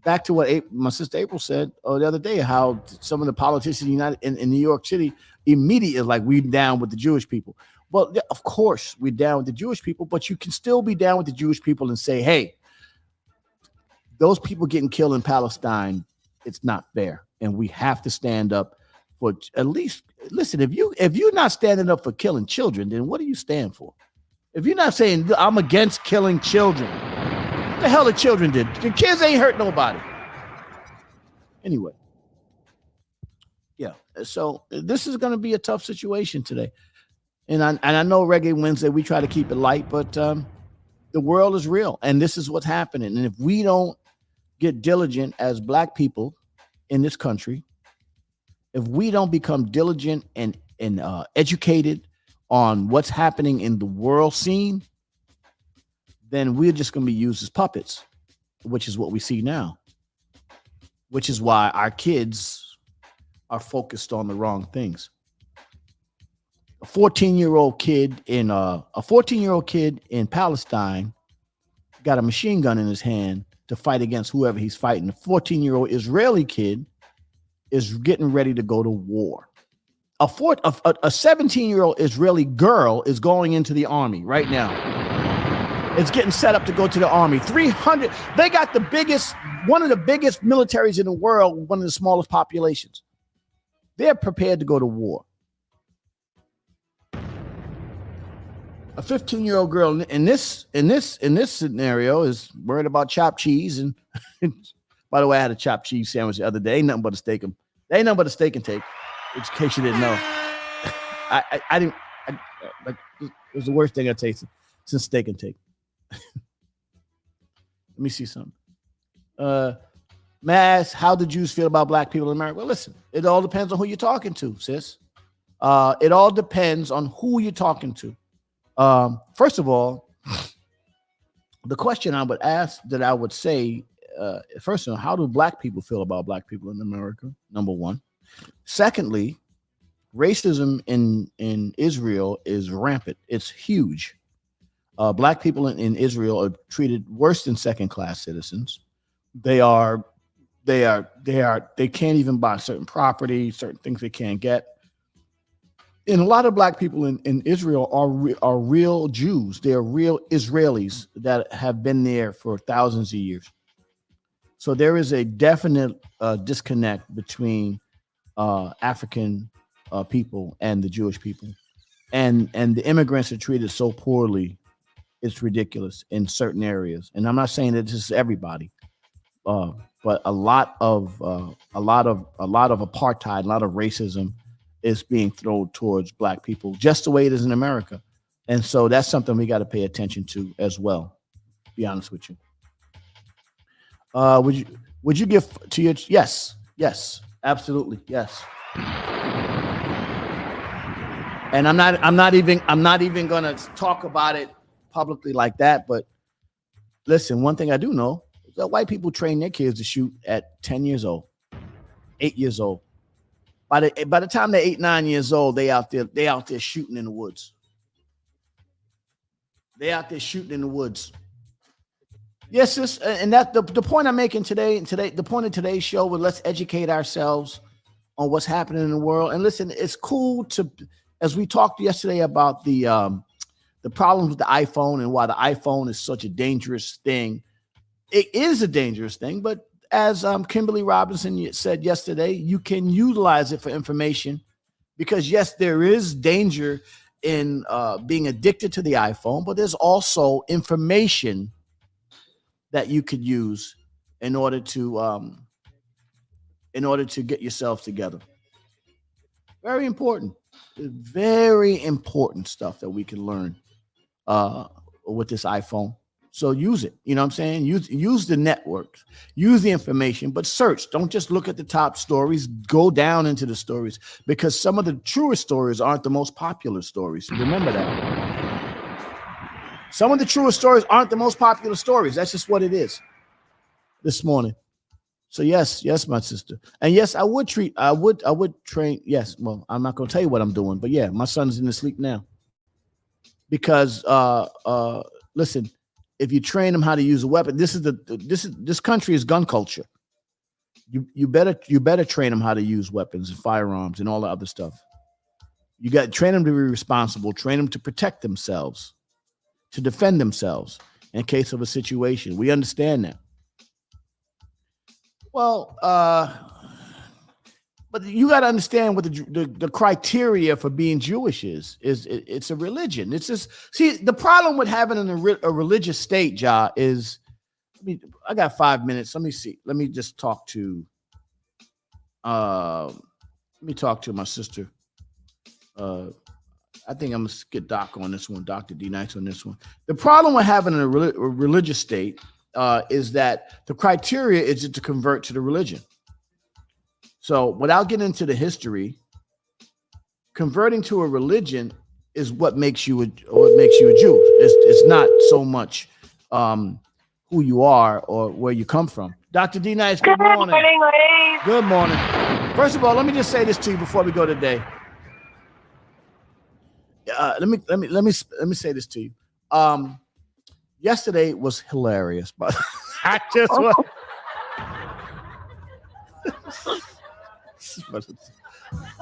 Back to what my sister April said the other day, how some of the politicians in New York City immediately like we down with the Jewish people. Well, of course we're down with the Jewish people, but you can still be down with the Jewish people and say, hey, those people getting killed in Palestine, it's not fair, and we have to stand up for at least. Listen, if you're not standing up for killing children, then what do you stand for? If you're not saying I'm against killing children, what the hell the children did? The kids ain't hurt nobody. Anyway, yeah. So this is going to be a tough situation today, and I know Reggae Wednesday we try to keep it light, but the world is real, and this is what's happening. And if we don't get diligent as Black people in this country, if we don't become diligent and educated on what's happening in the world scene, then we're just going to be used as puppets, which is what we see now, which is why our kids are focused on the wrong things. A 14-year-old kid in Palestine got a machine gun in his hand to fight against whoever he's fighting. A 14-year-old Israeli kid is getting ready to go to war. A 17-year-old Israeli girl is going into the army right now. It's getting set up to go to the army. 300. They got one of the biggest militaries in the world, one of the smallest populations. They're prepared to go to war. A 15-year-old girl in this scenario is worried about chopped cheese. And by the way, I had a chopped cheese sandwich the other day. Ain't nothing but a steak and take. In case you didn't know, I didn't. Like, it was the worst thing I tasted since steak and take. Let me see something. Mass, how the Jews feel about black people in America? Well, listen, it all depends on who you're talking to, sis. It all depends on who you're talking to. First of all, the question I would ask that I would say, first of all, how do black people feel about black people in America? Number one. Secondly, racism in Israel is rampant. It's huge. Black people in Israel are treated worse than second-class citizens. They can't even buy certain property, certain things they can't get. And a lot of black people in Israel are real Jews. They are real Israelis that have been there for thousands of years. So there is a definite disconnect between African people and the Jewish people, and the immigrants are treated so poorly. It's ridiculous in certain areas. And I'm not saying that this is everybody, but a lot of apartheid, a lot of racism is being thrown towards black people, just the way it is in America. And so that's something we got to pay attention to as well. To be honest with you. Would you give to your yes, absolutely, yes. And I'm not even gonna talk about it publicly like that, but listen, one thing I do know is that white people train their kids to shoot at 10 years old, 8 years old. By the time they're 8, 9 years old, they out there shooting in the woods. They out there shooting in the woods. Yes, sis, and that the point I'm making today, the point of today's show was let's educate ourselves on what's happening in the world. And listen, it's cool to, as we talked yesterday about the problems with the iPhone and why the iPhone is such a dangerous thing. It is a dangerous thing, but as Kimberly Robinson said yesterday, you can utilize it for information because, yes, there is danger in being addicted to the iPhone, but there's also information that you could use in order to get yourself together. Very important stuff that we can learn with this iPhone. So use it. You know what I'm saying? Use the network, use the information, but search. Don't just look at the top stories. Go down into the stories because some of the truest stories aren't the most popular stories. Remember that. Some of the truest stories aren't the most popular stories. That's just what it is this morning. So yes, my sister. And yes, I would train. Yes. Well, I'm not going to tell you what I'm doing, but yeah, my son's in the sleep now because, listen, if you train them how to use a weapon, this country is gun culture. You better train them how to use weapons and firearms and all the other stuff. You got to train them to be responsible, train them to protect themselves, to defend themselves in case of a situation. We understand that. Well, but you got to understand what the criteria for being Jewish is. It's a religion. It's just, see, the problem with having a religious state, Ja, is, I got 5 minutes. Let me see. Let me just talk to, my sister. I think I'm going to get Doc on this one, Dr. D Nice on this one. The problem with having a religious state is that the criteria is to convert to the religion. So without getting into the history, converting to a religion is what makes you a Jew. It's not so much who you are or where you come from. Dr. D Nice, good morning. Good morning, ladies. Good morning. First of all, let me just say this to you before we go today. Let me say this to you. Yesterday was hilarious, but I just want.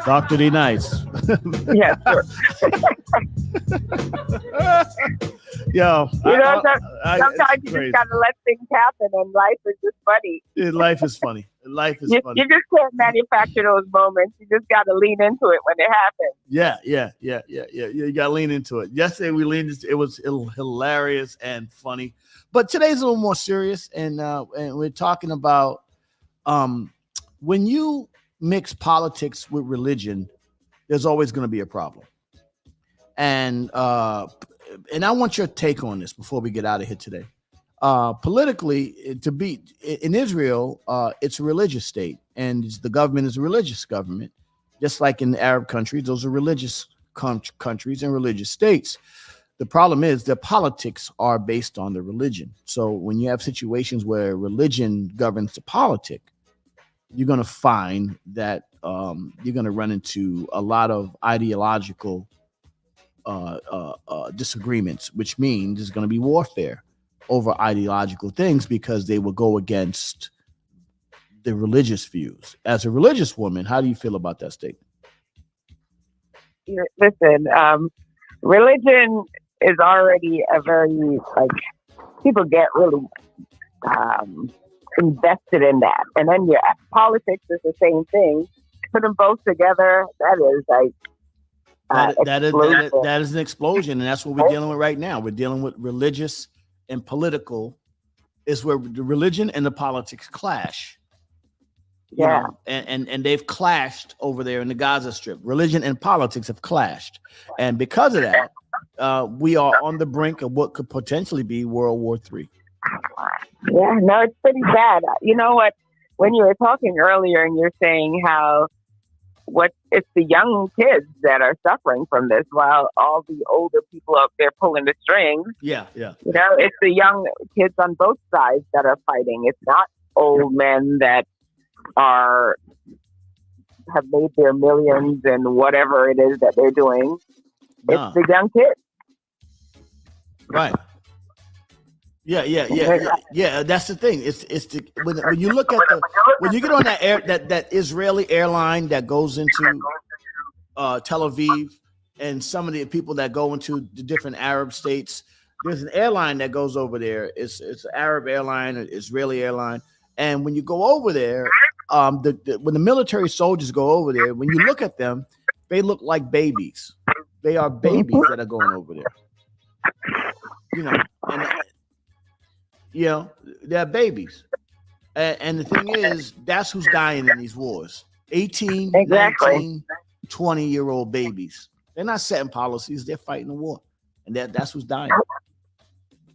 Dr. D Nice. Yeah, sure. Yo, sometimes you just gotta let things happen, and life is just funny. Life is funny. Life is funny. You just can't manufacture those moments. You just gotta lean into it when it happens. Yeah. You gotta lean into it. Yesterday we leaned into it. Was hilarious and funny, but today's a little more serious, and we're talking about when you mix politics with religion, there's always going to be a problem. And I want your take on this before we get out of here today. Politically, to be in Israel, it's a religious state, and the government is a religious government, just like in the Arab countries. Those are religious countries and religious states. The problem is the politics are based on the religion. So when you have situations where religion governs the politic, you're going to find that you're going to run into a lot of ideological disagreements, which means there's going to be warfare over ideological things because they will go against the religious views. As a religious woman, how do you feel about that statement? Listen, religion is already a very, people get really invested in that. And then your politics is the same thing. Put them both together, that is that is an explosion, and that's what we're dealing with right now. We're dealing with religious and political. Is where the religion and the politics clash. You know, and they've clashed over there in the Gaza Strip. Religion and politics have clashed, and because of that, we are on the brink of what could potentially be World War III. Yeah, no, it's pretty bad. You know what? When you were talking earlier, and you're saying how it's the young kids that are suffering from this, while all the older people up there pulling the strings. Yeah. You know, it's the young kids on both sides that are fighting. It's not old men that have made their millions and whatever it is that they're doing. It's the young kids. Right. Yeah. That's the thing. It's when you look at when you get on that Israeli airline that goes into Tel Aviv, and some of the people that go into the different Arab states, there's an airline that goes over there. It's an Arab airline, an Israeli airline, and when you go over there, when the military soldiers go over there, when you look at them, they look like babies. They are babies that are going over there. They're babies. And the thing is, that's who's dying in these wars. 18, 19, 20-year-old babies. They're not setting policies. They're fighting the war. And that's who's dying.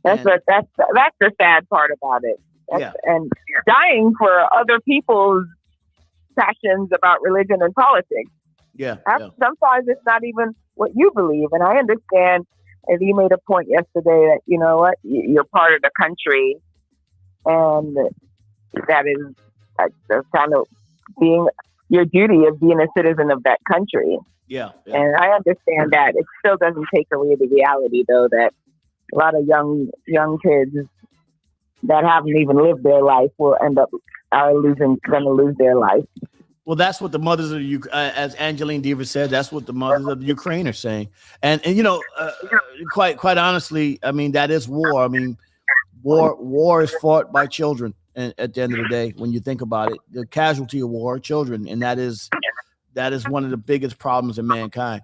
That's the sad part about it. And dying for other people's passions about religion and politics. Sometimes it's not even what you believe. And I understand, as you made a point yesterday, that, you know what, you're part of the country, and that is kind of being your duty of being a citizen of that country. Yeah. And I understand that. It still doesn't take away the reality, though, that a lot of young kids that haven't even lived their life will end up going to lose their life. Well, that's what the mothers of as Angeline Diva said, that's what the mothers of Ukraine are saying. And quite honestly, I mean, that is war. I mean, war is fought by children. And at the end of the day, when you think about it, the casualty of war are children, and that is one of the biggest problems in mankind.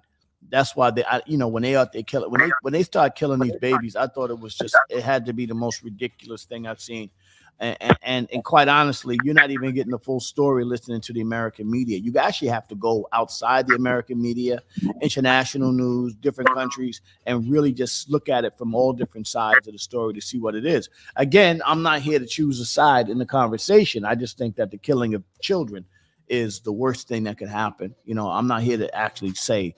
That's why when they start killing these babies, I thought it had to be the most ridiculous thing I've seen. And quite honestly, you're not even getting the full story listening to the American media. You actually have to go outside the American media, international news, different countries, and really just look at it from all different sides of the story to see what it is. Again, I'm not here to choose a side in the conversation. I just think that the killing of children is the worst thing that could happen. I'm not here to actually say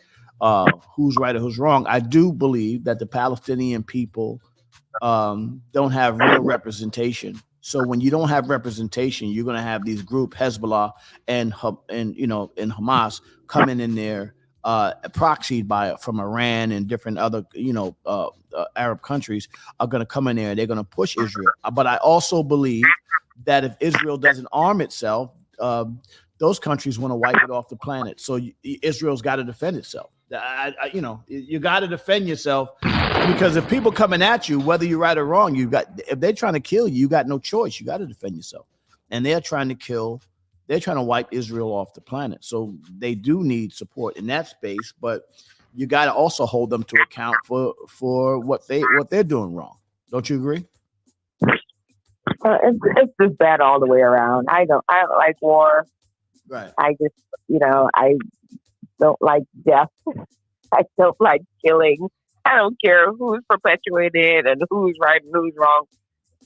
who's right or who's wrong. I do believe that the Palestinian people don't have real representation. So when you don't have representation, you're going to have these group Hezbollah and Hamas coming in there, proxied from Iran and different other Arab countries are going to come in there. They're going to push Israel. But I also believe that if Israel doesn't arm itself, those countries want to wipe it off the planet. So Israel's got to defend itself. You got to defend yourself, because if people coming at you, whether you're right or wrong, if they're trying to kill you, you got no choice. You got to defend yourself. And they're trying to wipe Israel off the planet. So they do need support in that space, but you got to also hold them to account for what they're doing wrong. Don't you agree? It's just bad all the way around. I don't like war. Right. I just, I don't like death. I don't like killing. I don't care who's perpetuated and who's right and who's wrong.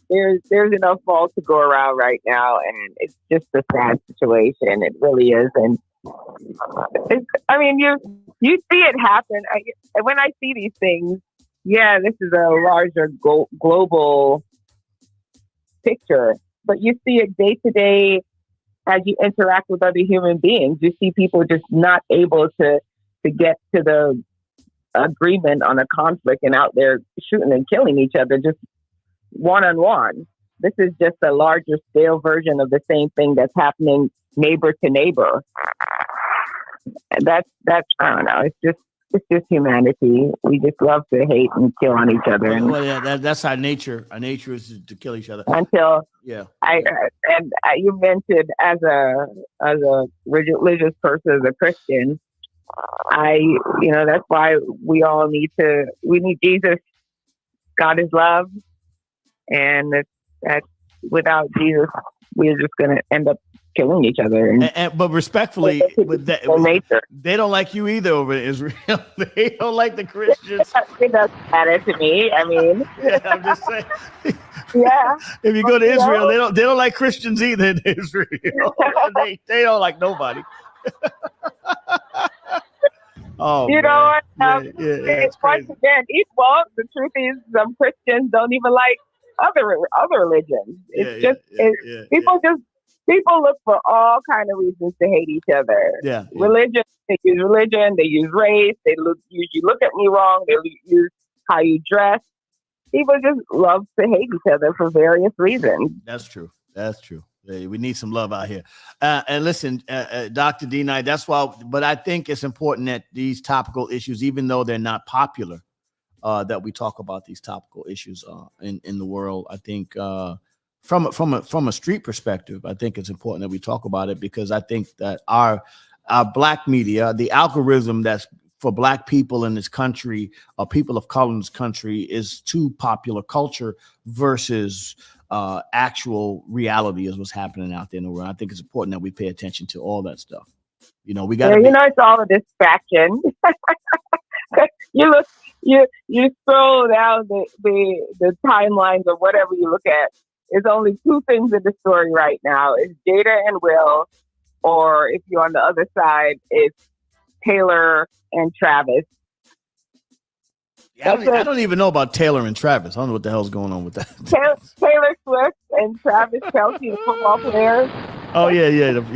There's enough fault to go around right now, and it's just a sad situation. It really is. And you see it happen. When I see these things, yeah, this is a larger global picture, but you see it day to day as you interact with other human beings. You see people just not able to get to the agreement on a conflict and out there shooting and killing each other just one-on-one. This is just a larger scale version of the same thing that's happening neighbor to neighbor. That's I don't know. It's just humanity. We just love to hate and kill on each other. And that's our nature. Our nature is to kill each other. You mentioned as a religious person, as a Christian, that's why we need Jesus. God is love, and that's without Jesus, we're just going to end up killing each other. But respectfully, they don't like you either over in Israel. They don't like the Christians. It doesn't matter to me. I mean, yeah, I'm just saying. Yeah. If you go to Israel, they don't like Christians either in Israel. they don't like nobody. Oh, you know what? It's once again equal. The truth is, some Christians don't even like other religions. People look for all kind of reasons to hate each other. Yeah. Religion, they use race, they usually look at me wrong, they use how you dress. People just love to hate each other for various reasons. That's true. We need some love out here. And listen, Dr. D Knight, that's why, but I think it's important that these topical issues, even though they're not popular, that we talk about these topical issues in the world. I think from a street perspective, I think it's important that we talk about it, because I think that our Black media, the algorithm that's for Black people in this country, or people of color in this country, is too popular culture versus actual reality is what's happening out there in the world. I think it's important that we pay attention to all that stuff. We got. It's all a distraction. You scroll down the timelines or whatever you look at. There's only two things in the story right now: it's Jada and Will, or if you're on the other side, it's Taylor and Travis. Yeah, I don't even know about Taylor and Travis. I don't know what the hell's going on with that. Taylor Swift and Travis Kelce, the football players. Oh yeah. That's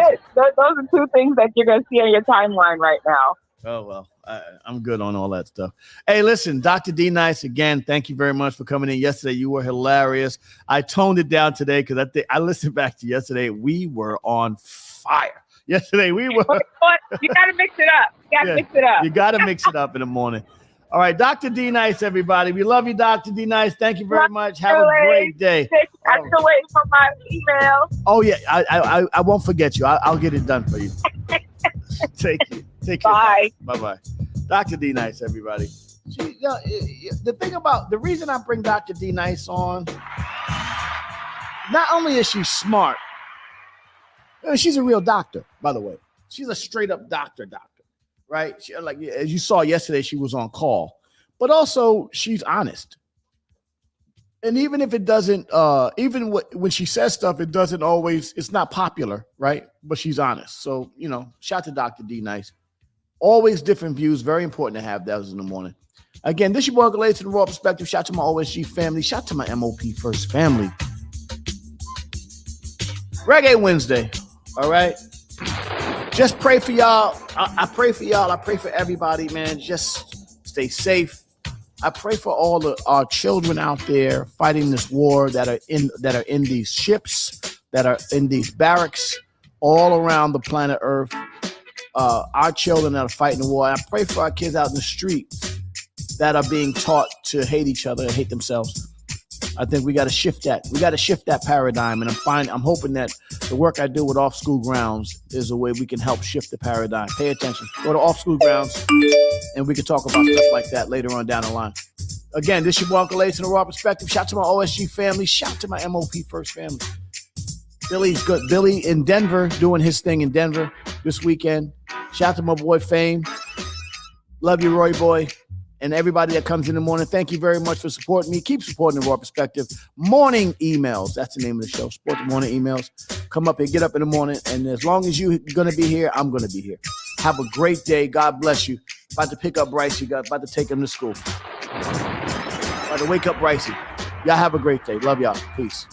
it. Those are two things that you're gonna see on your timeline right now. Oh well, I'm good on all that stuff. Hey, listen, Dr. D Nice, again, thank you very much for coming in yesterday. You were hilarious. I toned it down today because I listened back to yesterday. We were on fire. Yesterday we were. You gotta mix it up. You gotta mix it up in the morning. All right, Dr. D Nice, everybody. We love you, Dr. D Nice. Thank you very much. Have a great day. I'm still waiting for my email. Oh yeah, I won't forget you. I'll get it done for you. Take care. Bye. Bye. Dr. D Nice, everybody. The reason I bring Dr. D Nice on, not only is she smart, she's a real doctor, by the way. She's a straight up doctor, right? She, like as you saw yesterday, she was on call, but also she's honest. And even if it doesn't, when she says stuff, it doesn't always, it's not popular, right? But she's honest. So, shout out to Dr. D Nice. Always different views. Very important to have those in the morning. Again, this is your boy, related to the Raw Perspective. Shout out to my OSG family. Shout out to my MOP First family. Reggae Wednesday. All right. Just pray for y'all. I pray for y'all. I pray for everybody, man. Just stay safe. I pray for all of our children out there fighting this war that are in these ships, that are in these barracks. all around the planet Earth. Our children that are fighting the war. I pray for our kids out in the streets that are being taught to hate each other and hate themselves. I think we got to shift that. We got to shift that paradigm, and I'm hoping that the work I do with Off School Grounds is a way we can help shift the paradigm. Pay attention. Go to Off School Grounds, and we can talk about stuff like that later on down the line. Again, this is your boy Uncle Ace in the Raw Perspective. Shout to my OSG family. Shout to my MOP First family. Billy's good. Billy in Denver doing his thing in Denver this weekend. Shout to my boy Fame. Love you, Roy Boy. And everybody that comes in the morning, thank you very much for supporting me. Keep supporting the Raw Perspective. Morning emails. That's the name of the show. Support the morning emails. Come up here, get up in the morning. And as long as you're going to be here, I'm going to be here. Have a great day. God bless you. About to pick up Brycey. About to take him to school. About to wake up Brycey. Y'all have a great day. Love y'all. Peace.